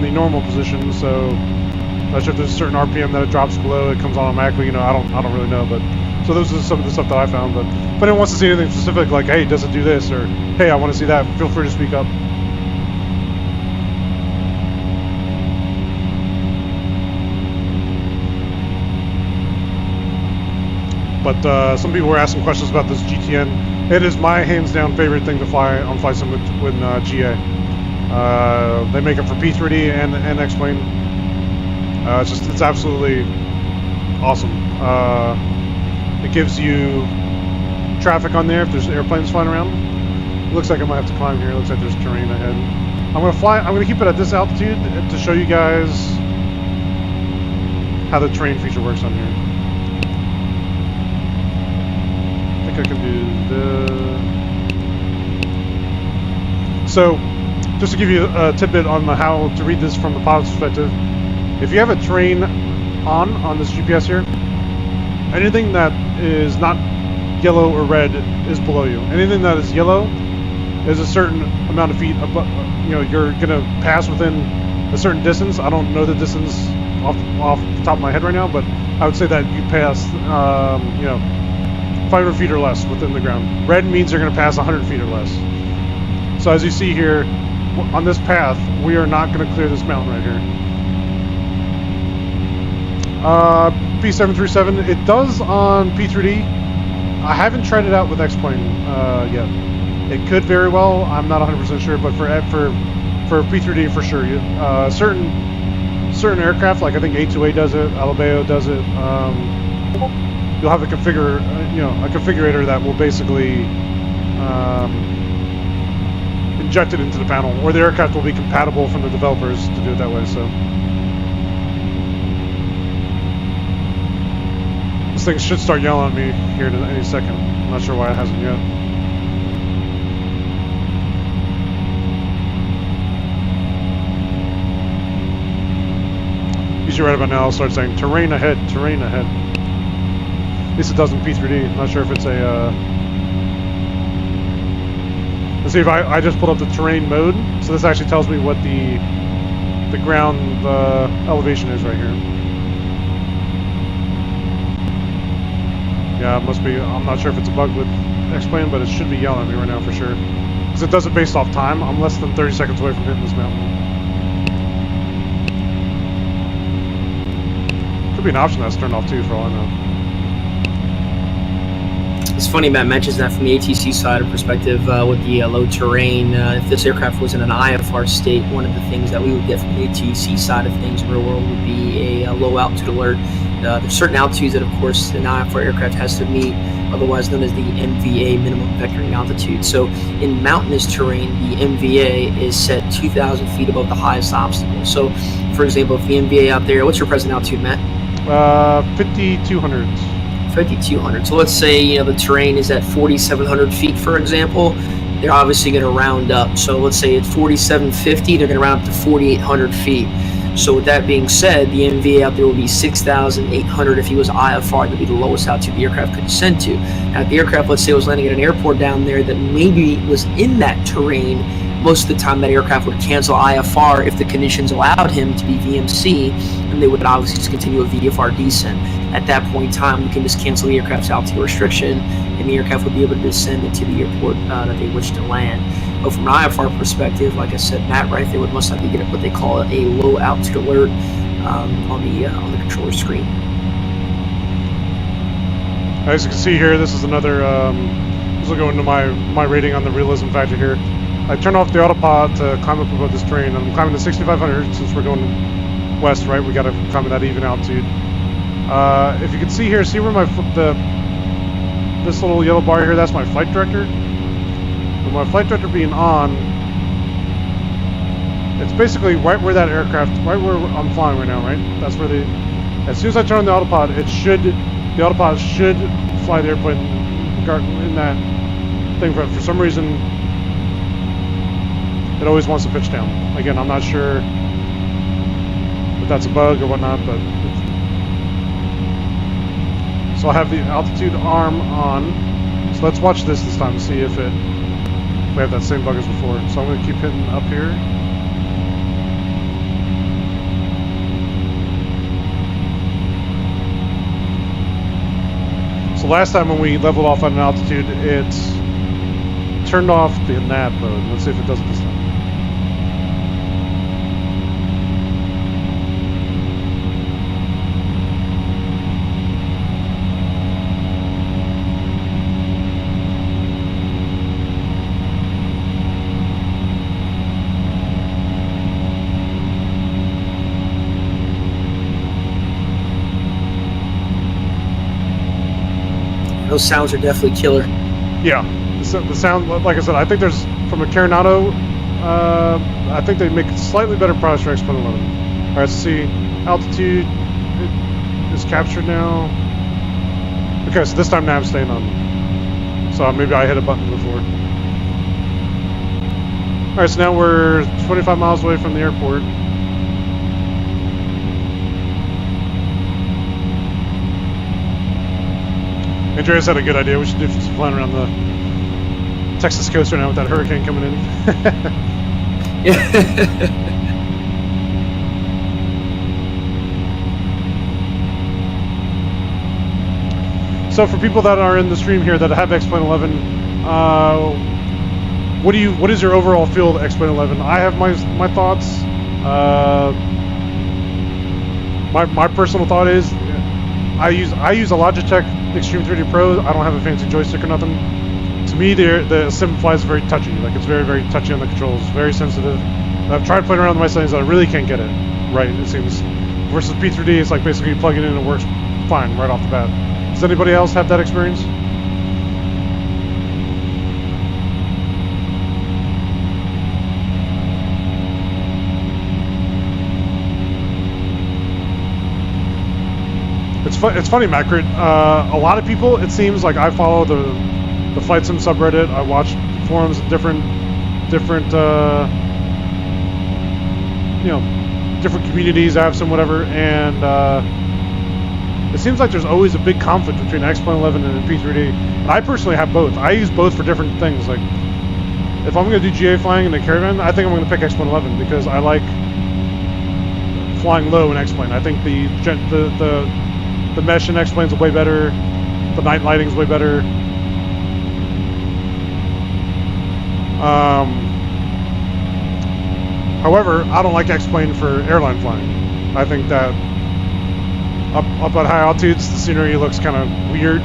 A: the normal position, so I'm not sure if there's a certain RPM that it drops below, it comes on automatically. I don't really know, but So those are some of the stuff that I found. But if anyone wants to see anything specific, like, hey, does it do this, or hey, I want to see that, feel free to speak up. But some people were asking questions about this GTN. It is my hands-down favorite thing to fly on Flight Sim with GA. They make it for P3D and X-Plane. It's absolutely awesome. It gives you traffic on there if there's airplanes flying around. It looks like I might have to climb here. It looks like there's terrain ahead. I'm gonna keep it at this altitude to show you guys how the terrain feature works on here. I can do the... So, just to give you a tidbit on how to read this from the pilot's perspective, if you have a terrain on this GPS here, anything that is not yellow or red is below you. Anything that is yellow is a certain amount of feet above, you're gonna pass within a certain distance. I don't know the distance off the top of my head right now, but I would say that you pass, 500 feet or less within the ground. Red means you're going to pass 100 feet or less. So as you see here, on this path, we are not going to clear this mountain right here. P737, it does on P3D. I haven't tried it out with X-Plane yet. It could very well. I'm not 100% sure, but for P3D for sure. Certain aircraft, like I think A208 does it, Alabeo does it. You'll have a configurator that will basically inject it into the panel, or the aircraft will be compatible from the developers to do it that way. So this thing should start yelling at me here in any second. I'm not sure why it hasn't yet. Usually right about now I'll start saying terrain ahead, terrain ahead. At least it does in P3D. I'm not sure if it's a... Let's see if I just pulled up the terrain mode. So this actually tells me what the ground elevation is right here. Yeah, it must be. I'm not sure if it's a bug with X-Plane, but it should be yelling at me right now for sure. Because it does it based off time. I'm less than 30 seconds away from hitting this mountain. Could be an option that's turned off too, for all I know.
B: It's funny Matt mentions that from the ATC side of perspective with the low terrain. If this aircraft was in an IFR state, one of the things that we would get from the ATC side of things in real world would be a low altitude alert. There's certain altitudes that, of course, an IFR aircraft has to meet, otherwise known as the MVA, minimum vectoring altitude. So in mountainous terrain, the MVA is set 2,000 feet above the highest obstacle. So, for example, if the MVA out there, what's your present altitude, Matt?
A: 5,200.
B: 5,200. So let's say the terrain is at 4,700 feet, for example. They're obviously going to round up. So let's say at 4,750, they're going to round up to 4,800 feet. So with that being said, the MVA out there will be 6,800 if he was IFR. That would be the lowest altitude the aircraft could descend to. Now, if the aircraft, let's say, was landing at an airport down there that maybe was in that terrain, most of the time that aircraft would cancel IFR if the conditions allowed him to be VMC, and they would obviously just continue a VFR descent. At that point in time, we can just cancel the aircraft's altitude restriction, and the aircraft would be able to descend into the airport that they wish to land. But from an IFR perspective, like I said, Matt, right, they would most likely get what they call a low altitude alert on the controller screen.
A: As you can see here, this is another. This will go into my rating on the realism factor here. I turned off the autopilot to climb up above this terrain. I'm climbing to 6,500 since we're going west, right? We got to climb at that even altitude. If you can see here, see where this little yellow bar here, that's my flight director. With my flight director being on, it's basically right where that aircraft, right where I'm flying right now, right? That's where as soon as I turn on the autopilot, the autopilot should fly the airplane in that thing. For some reason, it always wants to pitch down. Again, I'm not sure if that's a bug or whatnot, but so I have the altitude arm on. So let's watch this time to see if we have that same bug as before. So I'm going to keep hitting up here. So last time when we leveled off at an altitude, it turned off the nav mode. Let's see if it does it this time.
B: Those sounds are definitely killer.
A: Yeah, the sound, like I said, I think there's, from a Carenado, I think they make slightly better products for XP11. Alright, let's see, altitude is captured now. Okay, so this time nav's staying on. So maybe I hit a button before. Alright, so now we're 25 miles away from the airport. Andreas had a good idea. We should do some flying around the Texas coast right now with that hurricane coming in. So for people that are in the stream here that have XP11, what is your overall feel of XP11? I have my thoughts. My personal thought is I use a Logitech Extreme 3D Pro. I don't have a fancy joystick or nothing. To me, the sim flies very touchy. Like, it's very, very touchy on the controls. Very sensitive. And I've tried playing around with my settings, and I really can't get it right, it seems. Versus P3D, it's like basically you plug it in and it works fine right off the bat. Does anybody else have that experience? It's funny, Macrit. A lot of people, it seems like I follow the Flight Sim subreddit. I watch forums of different different communities, apps and whatever, and it seems like there's always a big conflict between XP11 and P3D. And I personally have both. I use both for different things. Like, if I'm going to do GA flying in a Caravan, I think I'm going to pick XP11 because I like flying low in X-Plane. I think the mesh in X-Plane's way better. The night lighting's way better. However, I don't like X-Plane for airline flying. I think that up at high altitudes, the scenery looks kind of weird,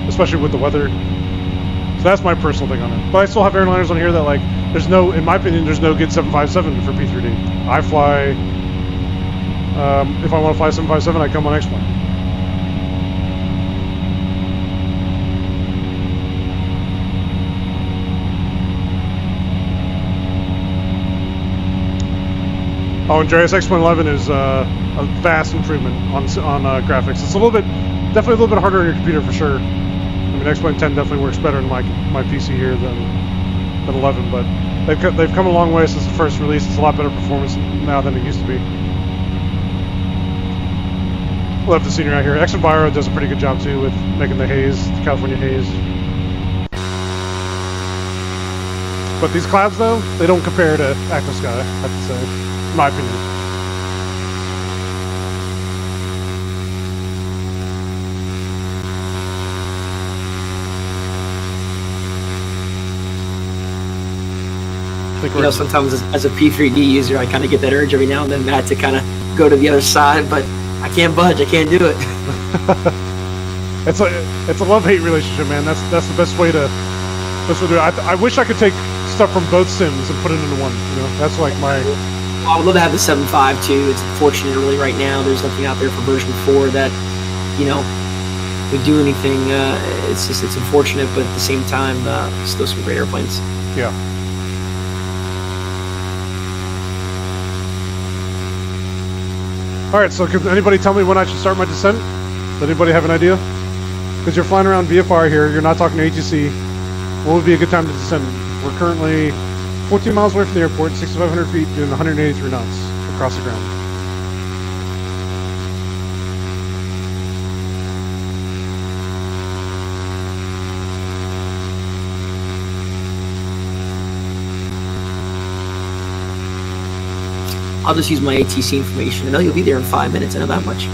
A: especially with the weather. So that's my personal thing on it. But I still have airliners on here that, like, there's no, in my opinion, there's no good 757 for P3D. I fly. If I want to fly 757, I come on X-Plane. Oh, and Andreas, XP11 is a vast improvement on graphics. It's definitely a little bit harder on your computer for sure. I mean, XP10 definitely works better in my PC here than 11, but they've come a long way since the first release. It's a lot better performance now than it used to be. Love the scenery out here. X-Enviro does a pretty good job too with making the haze, the California haze. But these clouds, though, they don't compare to Active Sky, I have to say, in my opinion.
B: You know, sometimes as a P3D user, I kind of get that urge every now and then, Matt, to kind of go to the other side, but I can't budge. I can't do it.
A: It's a love-hate relationship, man. That's the best way to do it. I wish I could take stuff from both sims and put it into one. You know, that's like my.
B: Well, I would love to have the 7.5 too. It's unfortunate, really, right now. There's nothing out there for version 4 that, you know, would do anything. It's unfortunate, but at the same time, still some great airplanes.
A: Yeah. Alright, so can anybody tell me when I should start my descent? Does anybody have an idea? Because you're flying around VFR here, you're not talking to ATC. What would be a good time to descend? We're currently 14 miles away from the airport, 6,500 feet, doing 183 knots across the ground.
B: I'll just use my ATC information. I know you'll be there in 5 minutes. I know that much.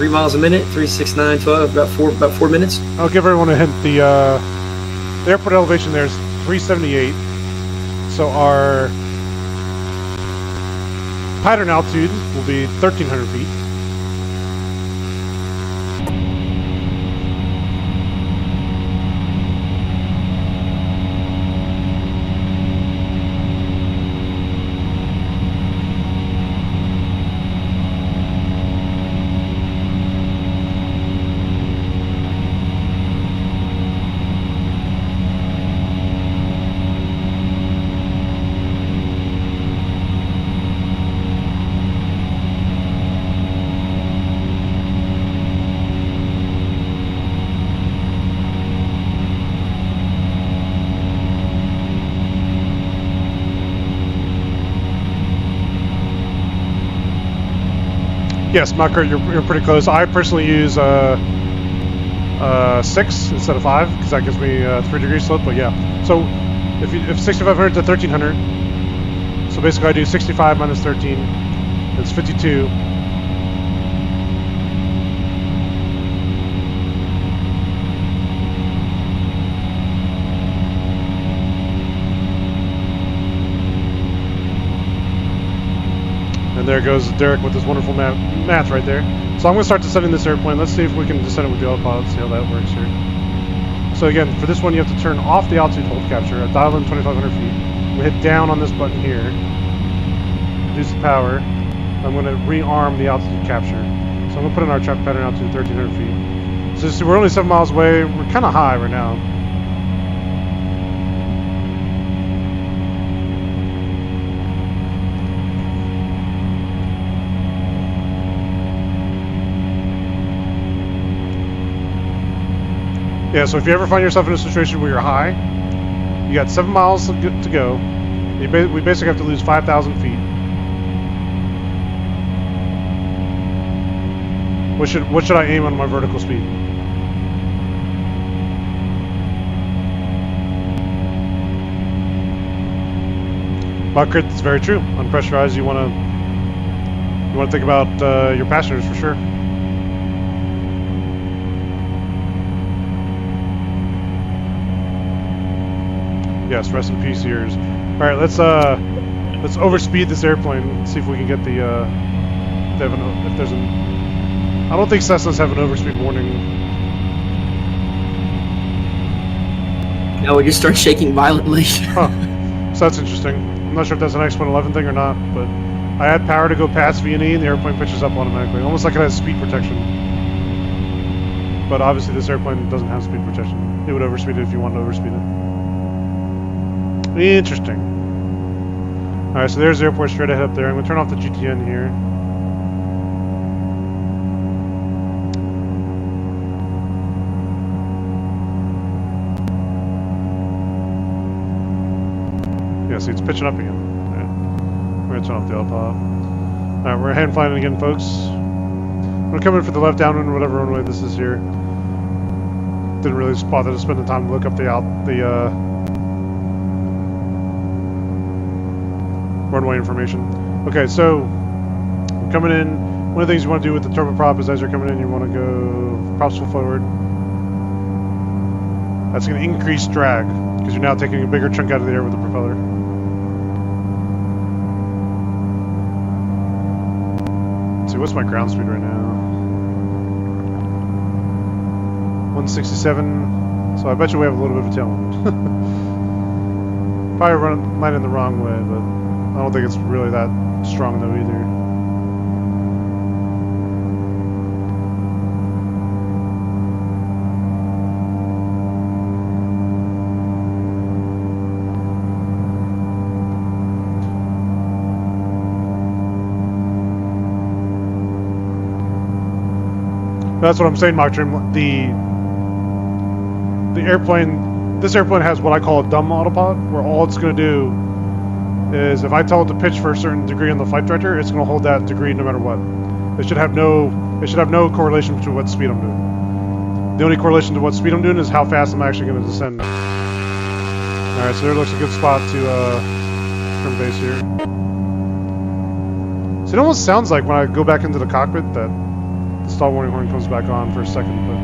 B: 3 miles a minute, 3, 6, 9, 12, about 4 minutes.
A: I'll give everyone a hint. The airport elevation there is 378. So our pattern altitude will be 1,300 feet. Yes, Mach-Curt, you're pretty close. I personally use 6 instead of 5 because that gives me 3 degree slope. But yeah, so if 6,500 to 1,300, so basically I do 65 minus 13, it's 52. And there goes Derek with his wonderful math right there. So I'm going to start descending this airplane. Let's see if we can descend it with the autopilot, see how that works here. So again, for this one you have to turn off the altitude hold capture, dial in 2,500 feet. We hit down on this button here, reduce the power. I'm going to rearm the altitude capture. So I'm going to put in our pattern altitude 1,300 feet. So see, we're only 7 miles away. We're kind of high right now. Yeah, so if you ever find yourself in a situation where you're high, you got 7 miles to go. We basically have to lose 5,000 feet. What should I aim on my vertical speed? Mach-Curt, it's very true. Unpressurized, you want to think about your passengers for sure. Yes, rest in peace, years. All right, let's overspeed this airplane and see if we can get the if there's an. I don't think Cessnas have an overspeed warning.
B: No, we just start shaking violently.
A: Huh. So that's interesting. I'm not sure if that's an X11 thing or not, but I add power to go past V&E and the airplane pitches up automatically, almost like it has speed protection. But obviously this airplane doesn't have speed protection. It would overspeed it if you wanted to overspeed it. Interesting. Alright, so there's the airport straight ahead up there. I'm going to turn off the GTN here. Yeah, see, it's pitching up again. Alright. We're going to turn off the autopilot. Alright, we're hand flying again, folks. We're coming for the left downwind, whatever runway this is here. Didn't really bother to spend the time to look up the runway information. Okay, so coming in, one of the things you want to do with the turboprop is as you're coming in, you want to go props full forward. That's going to increase drag because you're now taking a bigger chunk out of the air with the propeller. Let's see, what's my ground speed right now? 167. So I bet you we have a little bit of a tailwind. Probably landing the wrong way, but I don't think it's really that strong though either. That's what I'm saying, Mach-Curt. The airplane, this airplane has what I call a dumb autopilot, where all it's going to do is if I tell it to pitch for a certain degree on the flight director, it's going to hold that degree no matter what. It should have no correlation between what speed I'm doing. The only correlation to what speed I'm doing is how fast I'm actually going to descend. Alright, so there looks a good spot to turn base here. So it almost sounds like when I go back into the cockpit that the stall warning horn comes back on for a second, but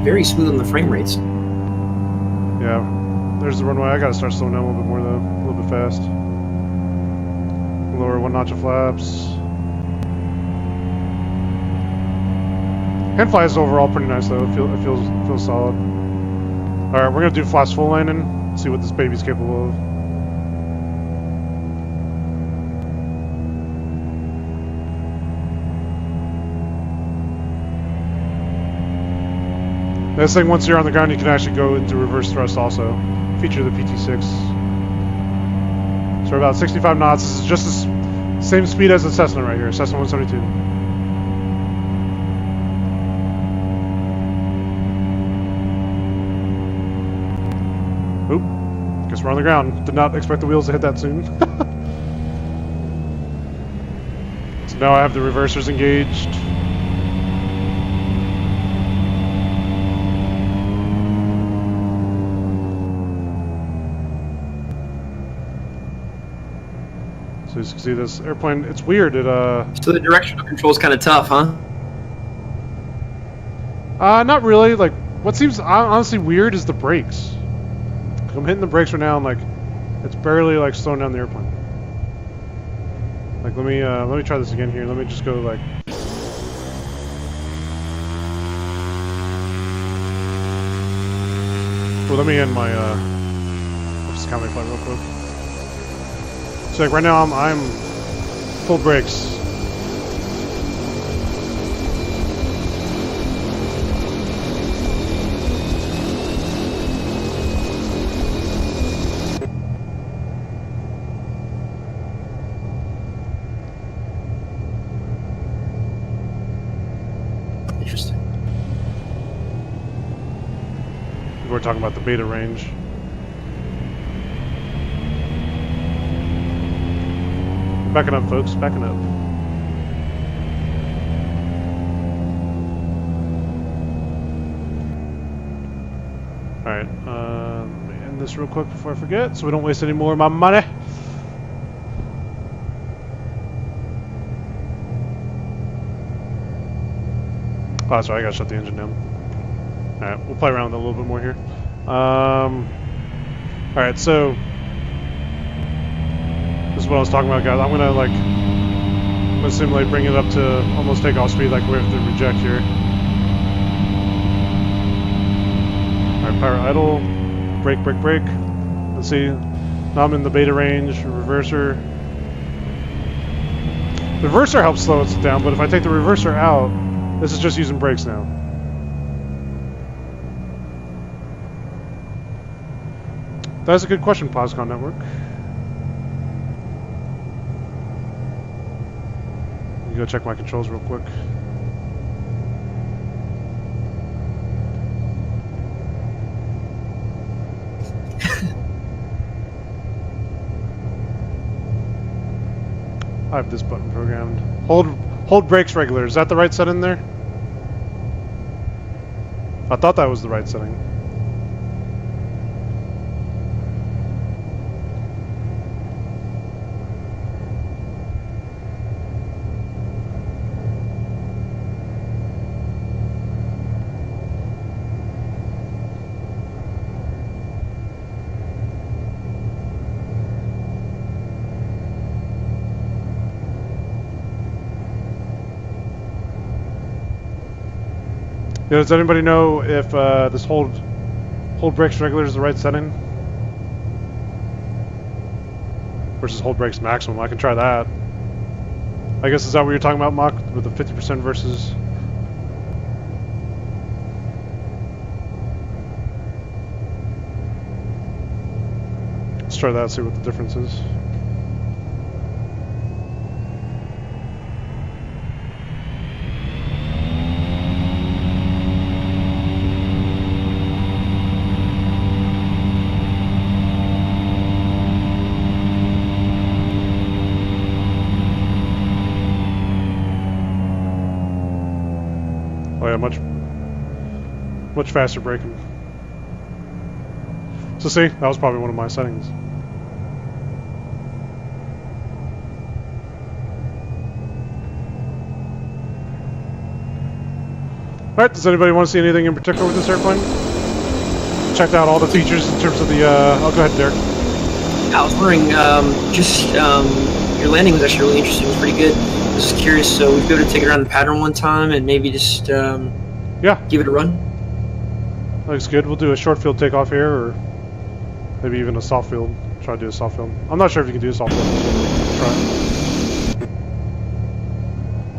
B: very smooth on the frame rates.
A: yeah, there's the runway. I gotta start slowing down a little bit more though, a little bit fast. Lower one notch of flaps. Hand fly is overall pretty nice though. It feels solid. All right, we're gonna do flaps full landing. See what this baby's capable of. This thing, once you're on the ground, you can actually go into reverse thrust also. Feature the PT6. So we're about 65 knots. This is just the same speed as the Cessna right here, Cessna 172. Oop. Guess we're on the ground. Did not expect the wheels to hit that soon. So now I have the reversers engaged. So you can see this airplane, it's weird,
B: So the directional control is kind of tough, huh?
A: Not really, like, what seems honestly weird is the brakes. I'm hitting the brakes right now and, like, it's barely, like, slowing down the airplane. Like, let me try this again here, let me just go, like... Well, let me end my, I'll just count my flight real quick. So like right now I'm full brakes.
B: Interesting.
A: We're talking about the beta range. Backing up, folks. Backing up. Alright, let me end this real quick before I forget so we don't waste any more of my money. Oh, that's right, I gotta shut the engine down. Alright, we'll play around with it a little bit more here. Alright, so this is what I was talking about, guys. I'm gonna simulate bring it up to almost takeoff speed like we have to reject here. Alright, power idle, brake, brake, brake. Let's see. Now I'm in the beta range, reverser. The reverser helps slow it down, but if I take the reverser out, this is just using brakes now. That's a good question, POSCON Network. Go check my controls real quick. I have this button programmed. Hold brakes regular. Is that the right setting there? I thought that was the right setting. Yeah, does anybody know if this hold brakes regular is the right setting? Versus hold brakes maximum. I can try that. I guess is that what you're talking about, Mock? With the 50% versus... Let's try that, see what the difference is. Oh yeah, much faster braking. So see, that was probably one of my settings. Alright, does anybody want to see anything in particular with this airplane? Checked out all the features in terms of the, oh, go ahead, Derek.
B: I was wondering, your landing was actually really interesting. It was pretty good. I was just curious, so we'd be able to take it around the pattern one time and maybe just
A: yeah,
B: give it a run?
A: Looks good. We'll do a short field takeoff here, or maybe even a soft field. Try to do a soft field. I'm not sure if you can do a soft field. Try.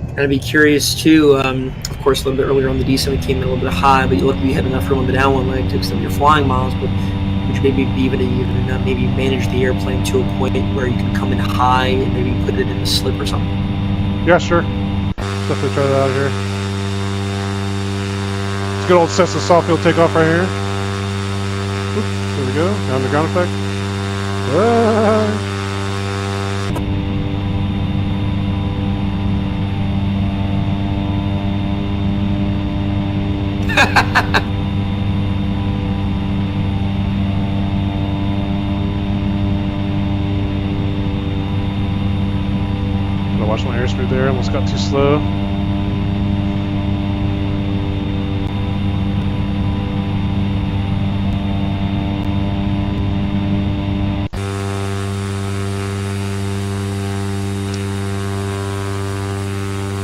B: And I'd be curious too, of course, a little bit earlier on the descent we came in a little bit high, but you look, you had enough room on the down one leg to extend your flying miles, but would you maybe be able to even maybe manage the airplane to a point where you can come in high and maybe put it in a slip or something?
A: Yeah, sure. Definitely try that out here. It's a good old Cessna soft field takeoff right here. Oop, there we go. Down the ground effect. Ah. Gotta watch my airspeed there, almost got too slow.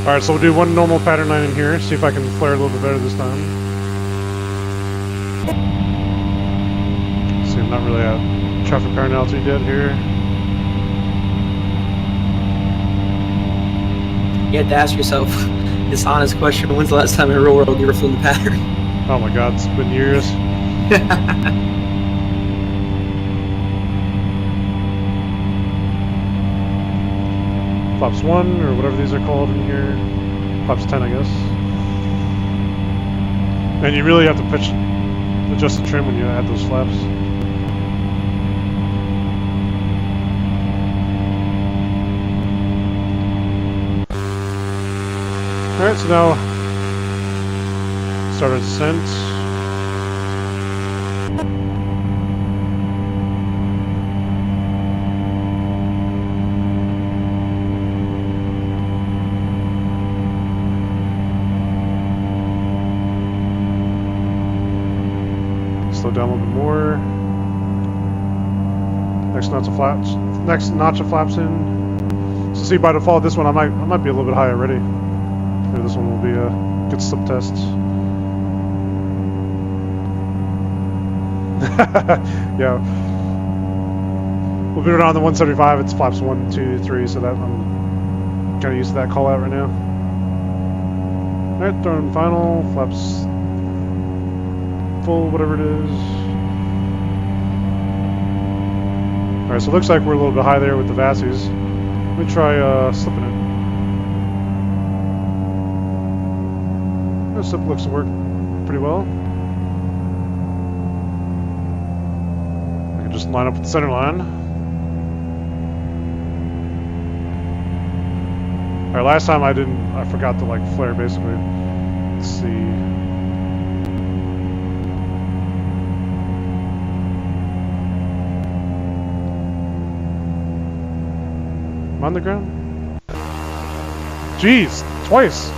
A: Alright, so we'll do one normal pattern line in here, see if I can flare a little bit better this time. See, I'm not really at traffic pattern altitude yet here.
B: You have to ask yourself this honest question: when's the last time in the real world you ever flew in the pattern?
A: Oh my god, it's been years. Flaps 1, or whatever these are called in here. Flaps 10, I guess. And you really have to adjust the trim when you add those flaps. Alright, so now start our descent. Slow down a little bit more. Next notch of flaps in. So see, by default, this one I might be a little bit high already. Maybe this one will be a good slip test. Yeah. We'll be around the 175. It's flaps 1, 2, 3. So that I'm kind of used to that call out right now. All right, throwing final flaps. Full, whatever it is. Alright, so it looks like we're a little bit high there with the Vassies. Let me try slipping it. This slip looks to work pretty well. I can just line up with the center line. Alright, last time I forgot to like flare basically. Let's see. On the ground? Jeez, twice.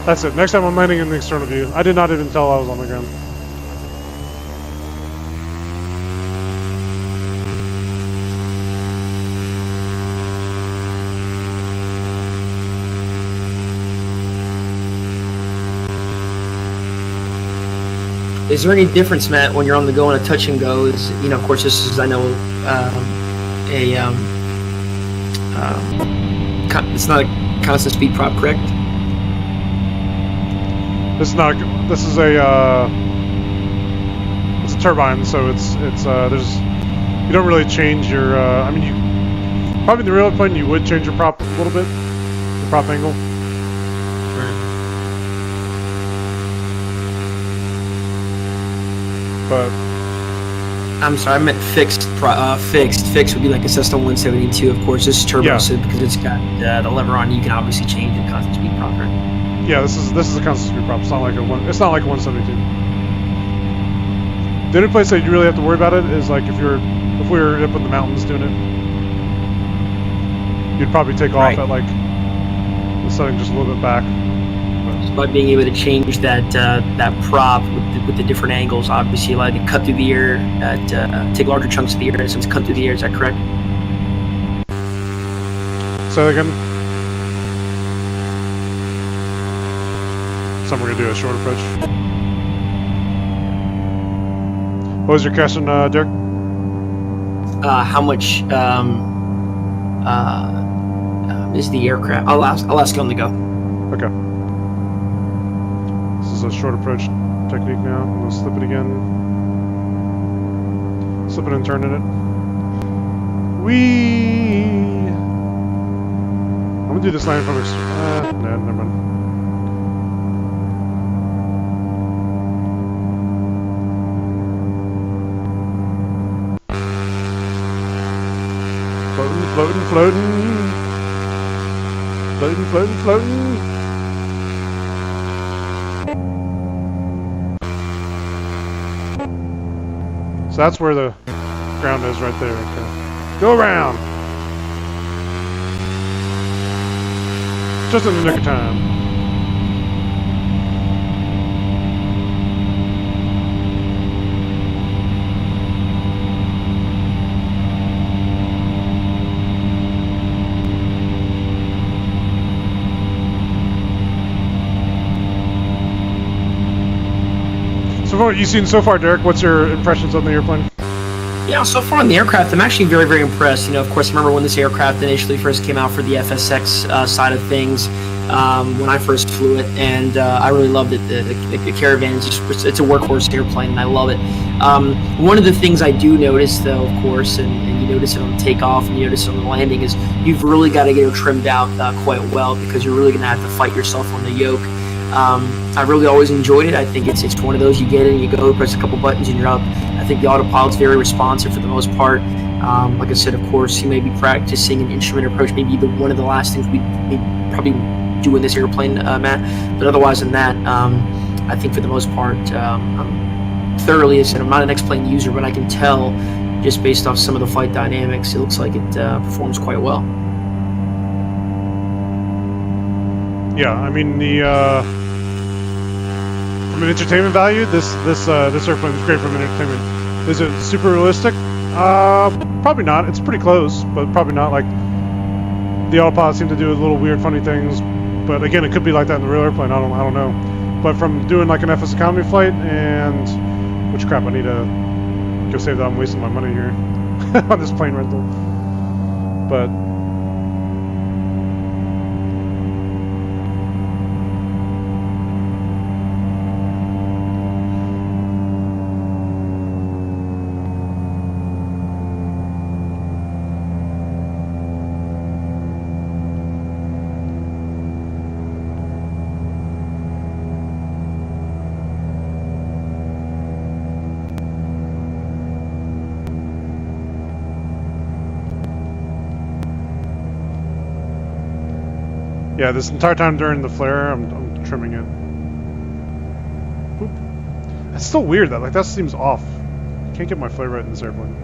A: That's it. Next time I'm landing in the external view. I did not even tell I was on the ground.
B: Is there any difference, Matt, when you're on the go and a touch and go? Is, you know, of course, this is, I know, it's not a constant speed prop, correct?
A: This is not. This is a. It's a turbine, so it's there's. You don't really change your. I mean, you probably in the real plane you would change your prop a little bit, the prop angle. But
B: I'm sorry, I meant fixed. Fixed would be like a Cessna 172, of course. This is turbo,
A: yeah.
B: so because it's got the lever on, you can obviously change the constant speed prop, right?
A: Yeah, this is a constant speed prop. It's not like a 172. The only place that you really have to worry about it is like if we were up in the mountains doing it, you'd probably take off at like the setting just a little bit back. But
B: by being able to change that that prop with the different angles. Obviously, allow you to cut through the air, take larger chunks of the air, in a sense, cut through the air. Is that correct?
A: So again, so we're gonna do a short approach. What was your question, Derek?
B: How much is the aircraft? I'll ask you on the go.
A: Okay. This is a short approach technique now. I'm gonna slip it again. Slip it and turn in it. Whee! I'm gonna do this line from no, never mind. Floating, floating, floating. Floating, floating, floating. So that's where the ground is right there. Okay. Go around. Just in the nick of time. So what you've seen so far, Derek, what's your impressions on the airplane?
B: Yeah, so far on the aircraft, I'm actually very, very impressed. You know, of course, I remember when this aircraft initially first came out for the FSX side of things, when I first flew it, and I really loved it. The Caravan is just, it's a workhorse airplane, and I love it. One of the things I do notice, though, of course, and you notice it on the takeoff and you notice it on the landing, is you've really got to get it trimmed out quite well, because you're really going to have to fight yourself on the yoke. I really always enjoyed it. I think it's one of those, you get in, you go, press a couple buttons, and you're up. I think the autopilot's very responsive for the most part. Like I said, of course, you may be practicing an instrument approach, maybe one of the last things we probably do in this airplane, Matt. But otherwise than that, I think for the most part, I'm thoroughly, as I said, I'm not an X-plane user, but I can tell just based off some of the flight dynamics, it looks like it performs quite well.
A: Yeah, I mean from an entertainment value, this airplane is great from an entertainment. Is it super realistic? Probably not. It's pretty close, but probably not. Like the autopilot seem to do little weird, funny things. But again, it could be like that in the real airplane. I don't know. But from doing like an FS economy flight, and which crap, I need to go save that. I'm wasting my money here on this plane rental. But yeah, this entire time during the flare, I'm trimming it. Boop. That's still weird though. Like that seems off. Can't get my flare right in this airplane.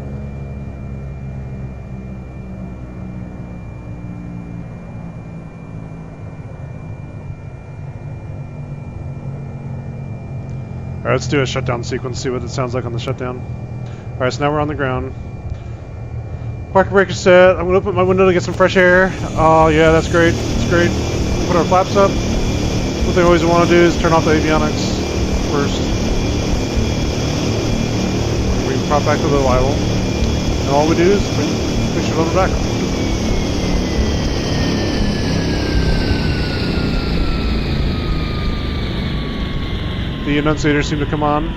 A: All right, let's do a shutdown sequence. See what it sounds like on the shutdown. All right, so now we're on the ground. Parking brake is set. I'm gonna open my window to get some fresh air. Oh yeah, that's great. That's great. Put our flaps up. What they always want to do is turn off the avionics first. We can prop back to the arrival. And all we do is push it over back. The annunciators seem to come on.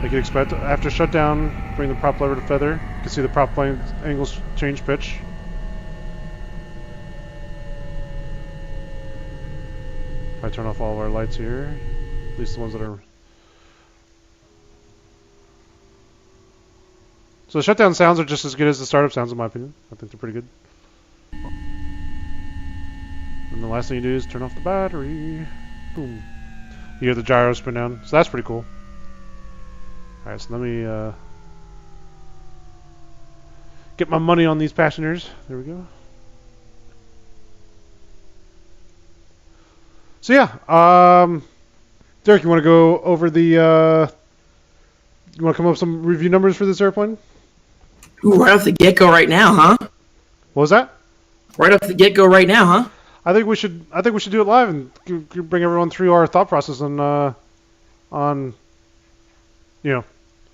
A: Like you'd expect. After shutdown, bring the prop lever to feather. You can see the prop plane angles change pitch. I turn off all of our lights here, at least the ones that are. So the shutdown sounds are just as good as the startup sounds in my opinion. I think they're pretty good. And the last thing you do is turn off the battery. Boom. You hear the gyro spin down, so that's pretty cool. Alright, so let me get my money on these passengers. There we go. So yeah, Derek, you want to go over the? You want to come up with some review numbers for this airplane?
B: Ooh, right off the get-go right now, huh?
A: What was that?
B: Right off the get-go right now, huh?
A: I think we should do it live and bring everyone through our thought process on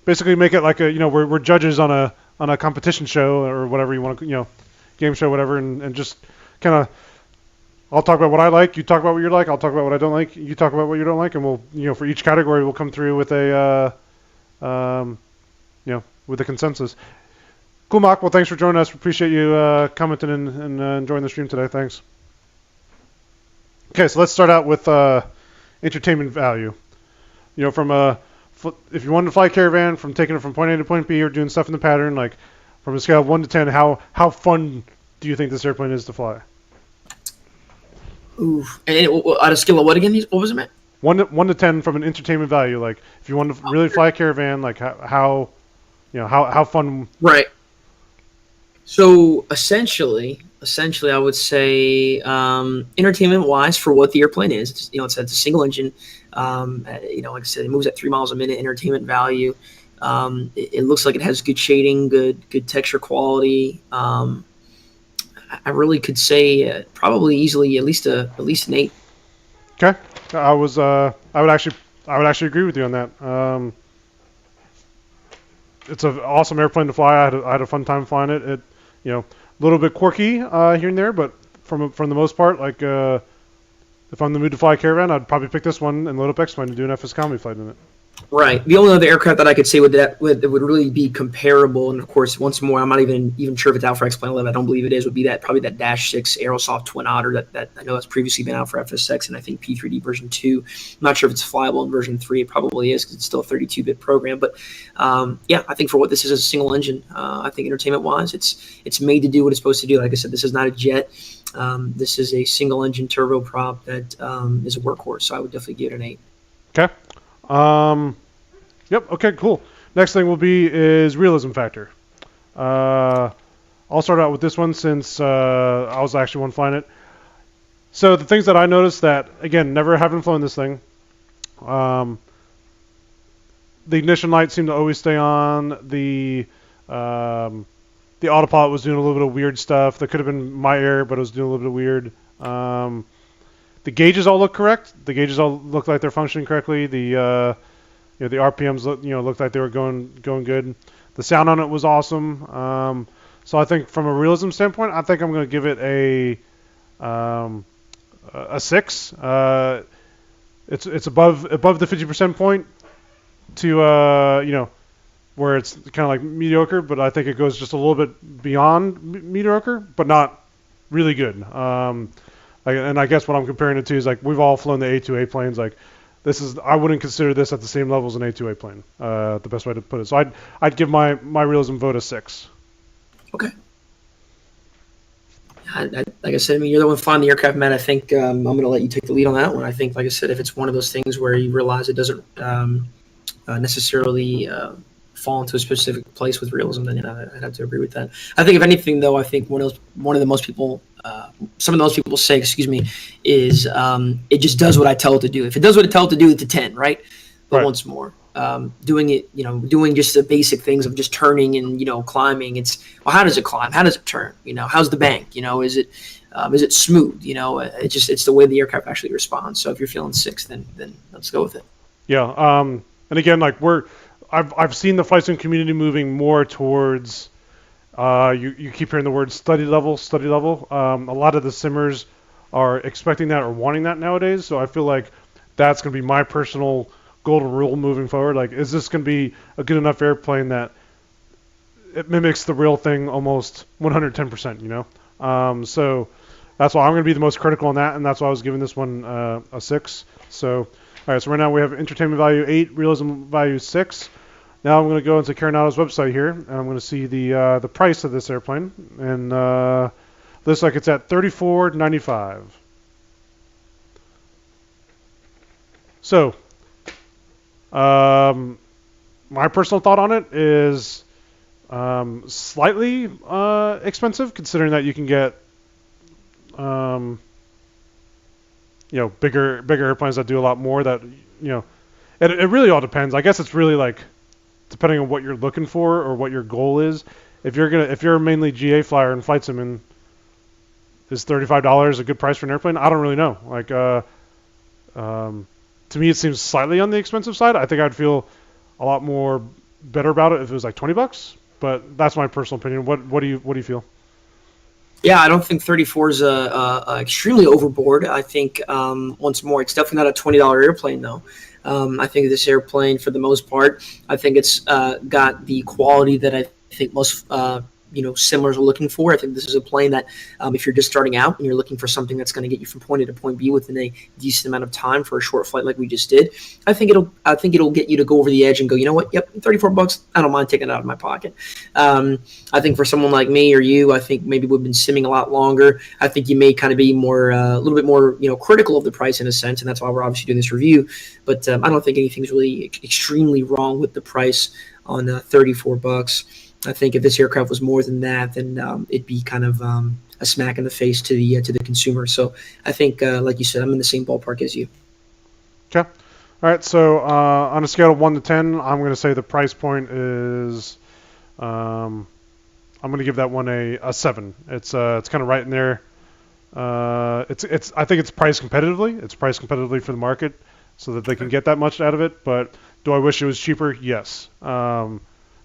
A: basically make it like we're judges on a competition show or whatever you want to game show, whatever, and just kind of. I'll talk about what I like. You talk about what you like. I'll talk about what I don't like. You talk about what you don't like, and we'll for each category we'll come through with a with a consensus. Cool, Mark. Well, thanks for joining us. Appreciate you commenting and enjoying the stream today. Thanks. Okay, so let's start out with entertainment value. From if you wanted to fly a caravan, from taking it from point A to point B or doing stuff in the pattern, like from a scale of 1 to 10, how fun do you think this airplane is to fly?
B: Ooh, and on a scale of what again? What was it, man?
A: 1 to 10 from an entertainment value. Like if you want to really fly a caravan, like how fun.
B: Right. So essentially, I would say entertainment-wise, for what the airplane is, it's a single engine. Like I said, it moves at 3 miles a minute. Entertainment value. It looks like it has good shading, good texture quality. I really could say probably easily at least an 8.
A: Okay, I would actually agree with you on that. It's an awesome airplane to fly. I had a fun time flying it. It a little bit quirky here and there, but from the most part, like if I'm in the mood to fly a caravan, I'd probably pick this one and load up X-Plane and do an FS comedy flight in it.
B: Right. The only other aircraft that I could say that would really be comparable, and of course, once more, I'm not even sure if it's out for XP11. I don't believe it is. Would be probably that Dash 6 Aerosoft Twin Otter that I know that's previously been out for FSX and I think P3D version 2. I'm not sure if it's flyable in version 3. It probably is because it's still a 32-bit program. But I think for what this is as a single engine, I think entertainment-wise, it's made to do what it's supposed to do. Like I said, this is not a jet. This is a single engine turboprop that is a workhorse. So I would definitely give it an 8.
A: Okay. Yep. Okay. Cool. Next thing will be is realism factor. I'll start out with this one since I was actually one flying it. So the things that I noticed that again, never having flown this thing, the ignition light seemed to always stay on. The autopilot was doing a little bit of weird stuff. That could have been my error, but it was doing a little bit of weird. The gauges all look correct. The gauges all look like they're functioning correctly. The RPMs looked like they were going good. The sound on it was awesome. So I think from a realism standpoint, I think I'm going to give it a 6. It's above the 50% point to where it's kind of like mediocre, but I think it goes just a little bit beyond mediocre, but not really good. And I guess what I'm comparing it to is like we've all flown the A2A planes. Like I wouldn't consider this at the same level as an A2A plane. The best way to put it. So I'd give my realism vote a 6.
B: Okay. Like I said, you're the one flying the aircraft, Matt. I think I'm going to let you take the lead on that one. I think, like I said, if it's one of those things where you realize it doesn't necessarily fall into a specific place with realism, then I'd have to agree with that. I think, if anything, though, I think one of the most people, some of the most people say, is it just does what I tell it to do. If it does what I tell it to do, it's a 10, right? But once more, doing it, doing just the basic things of just turning and climbing. It's how does it climb? How does it turn? How's the bank? Is it smooth? It's the way the aircraft actually responds. So if you're feeling 6, then let's go with it.
A: Yeah. And again, like I've seen the flight sim community moving more towards. You keep hearing the word study level. A lot of the simmers are expecting that or wanting that nowadays. So I feel like that's going to be my personal golden rule moving forward. Like, is this going to be a good enough airplane that it mimics the real thing almost 110%? So that's why I'm going to be the most critical on that, and that's why I was giving this one a 6. So, all right. So right now we have entertainment value 8, realism value 6. Now I'm going to go into Carenado's website here, and I'm going to see the price of this airplane, and looks like it's at $34.95. So, my personal thought on it is slightly expensive, considering that you can get bigger airplanes that do a lot more. That it really all depends. I guess it's really like depending on what you're looking for or what your goal is. If you're mainly GA flyer and flight sim, and is $35 a good price for an airplane? I don't really know. Like, to me, it seems slightly on the expensive side. I think I'd feel a lot more better about it if it was like $20. But that's my personal opinion. What do you feel?
B: Yeah, I don't think 34 is extremely overboard. I think once more, it's definitely not a $20 airplane though. I think this airplane, for the most part, I think it's got the quality that I think most similars are looking for. I think this is a plane that if you're just starting out and you're looking for something that's going to get you from point A to point B within a decent amount of time for a short flight like we just did, I think it'll get you to go over the edge and go, you know what? Yep, $34. I don't mind taking it out of my pocket. I think for someone like me or you, I think maybe we've been simming a lot longer. I think you may kind of be more a little bit more critical of the price in a sense, and that's why we're obviously doing this review. But I don't think anything's really extremely wrong with the price on $34. I think if this aircraft was more than that, then it'd be kind of a smack in the face to the consumer. So I think, like you said, I'm in the same ballpark as you.
A: Okay. All right. So on a scale of 1 to 10, I'm going to say the price point is, I'm going to give that one a 7. It's kind of right in there. I think it's priced competitively. It's priced competitively for the market, so that they can get that much out of it. But do I wish it was cheaper? Yes.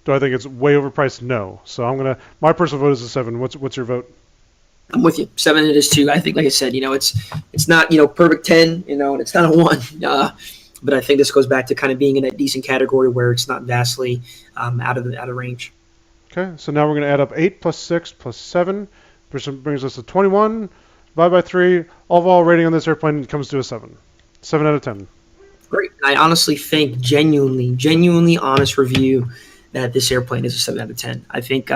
A: Do I think it's way overpriced? No. So my personal vote is a 7. What's your vote?
B: I'm with you. 7 it is too. I think, like I said, it's not perfect 10, and it's not a 1. But I think this goes back to kind of being in that decent category where it's not vastly out of range.
A: Okay. So now we're going to add up 8 plus 6 plus 7, which brings us to 21. Divide by 3. Overall rating on this airplane comes to a 7. 7 out of 10.
B: Great. I honestly think genuinely honest review that this airplane is a 7 out of 10. I think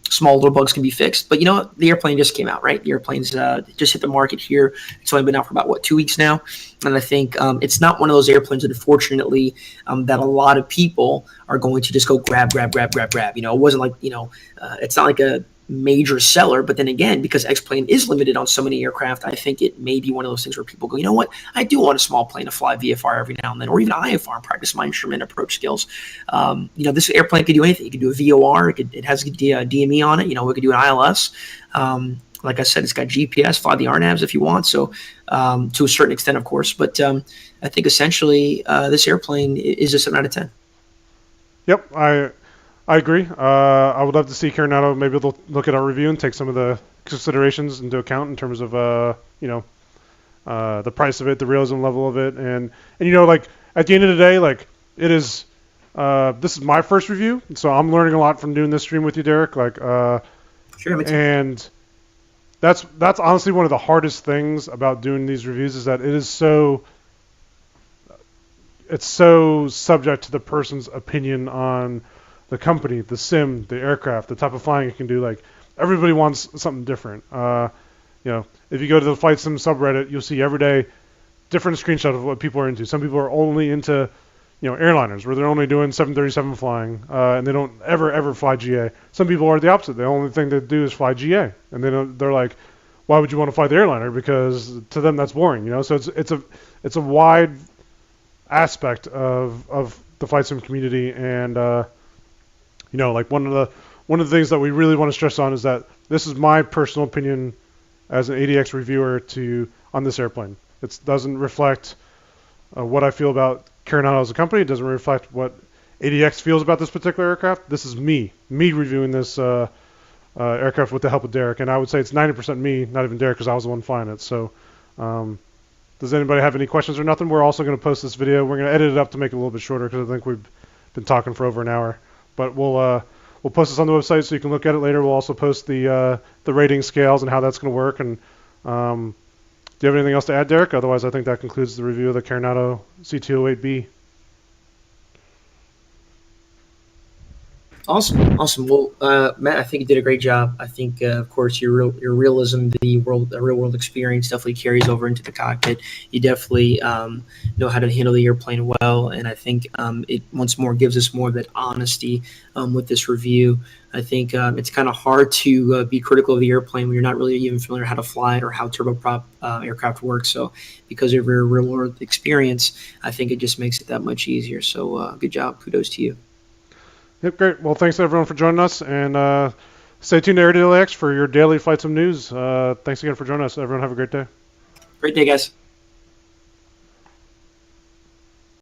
B: small little bugs can be fixed, but you know what? The airplane just came out, right? The airplane's just hit the market here. It's only been out for about 2 weeks now, and I think it's not one of those airplanes, unfortunately, that a lot of people are going to just go grab. It wasn't like it's not like a major seller, but then again, because X-Plane is limited on so many aircraft, I think it may be one of those things where people go, you know what, I do want a small plane to fly VFR every now and then, or even IFR and practice my instrument approach skills. This airplane could do anything. It could do a VOR. It has a DME on it. We could do an ILS. Like I said, it's got GPS, fly the RNAVs if you want. So to a certain extent, of course, but I think essentially this airplane is a 7 out of 10.
A: Yep, I agree. I would love to see Carenado maybe they'll look at our review and take some of the considerations into account in terms of the price of it, the realism level of it, and like at the end of the day, like it is. This is my first review, so I'm learning a lot from doing this stream with you, Derek. Like,
B: sure,
A: and that's honestly one of the hardest things about doing these reviews is that it's so subject to the person's opinion on the company, the sim, the aircraft, the type of flying it can do. Like everybody wants something different. If you go to the flight sim subreddit, you'll see every day different screenshots of what people are into. Some people are only into airliners, where they're only doing 737 flying, and they don't ever fly GA. Some people are the opposite. The only thing they do is fly GA, and they're like, why would you want to fly the airliner? Because to them that's boring. So it's a wide aspect of the flight sim community, and like one of the things that we really want to stress on is that this is my personal opinion as an ADX reviewer on this airplane. It doesn't reflect what I feel about Carenado as a company. It doesn't reflect what ADX feels about this particular aircraft. This is me reviewing this aircraft with the help of Derek, and I would say it's 90% me, not even Derek, because I was the one flying it. So does anybody have any questions or nothing? We're also going to post this video. We're going to edit it up to make it a little bit shorter because I think we've been talking for over an hour. But we'll post this on the website so you can look at it later. We'll also post the rating scales and how that's going to work. And do you have anything else to add, Derek? Otherwise, I think that concludes the review of the Carenado C208B.
B: Awesome. Well, Matt, I think you did a great job. I think, of course, your realism, the real world experience, definitely carries over into the cockpit. You definitely know how to handle the airplane well, and I think it once more gives us more of that honesty with this review. I think it's kind of hard to be critical of the airplane when you're not really even familiar how to fly it or how turboprop aircraft works. So, because of your real world experience, I think it just makes it that much easier. So, good job. Kudos to you.
A: Yep, great. Well, thanks everyone for joining us, and stay tuned to ADX for your daily flight sim news. Thanks again for joining us. Everyone have a great day.
B: Great day, guys.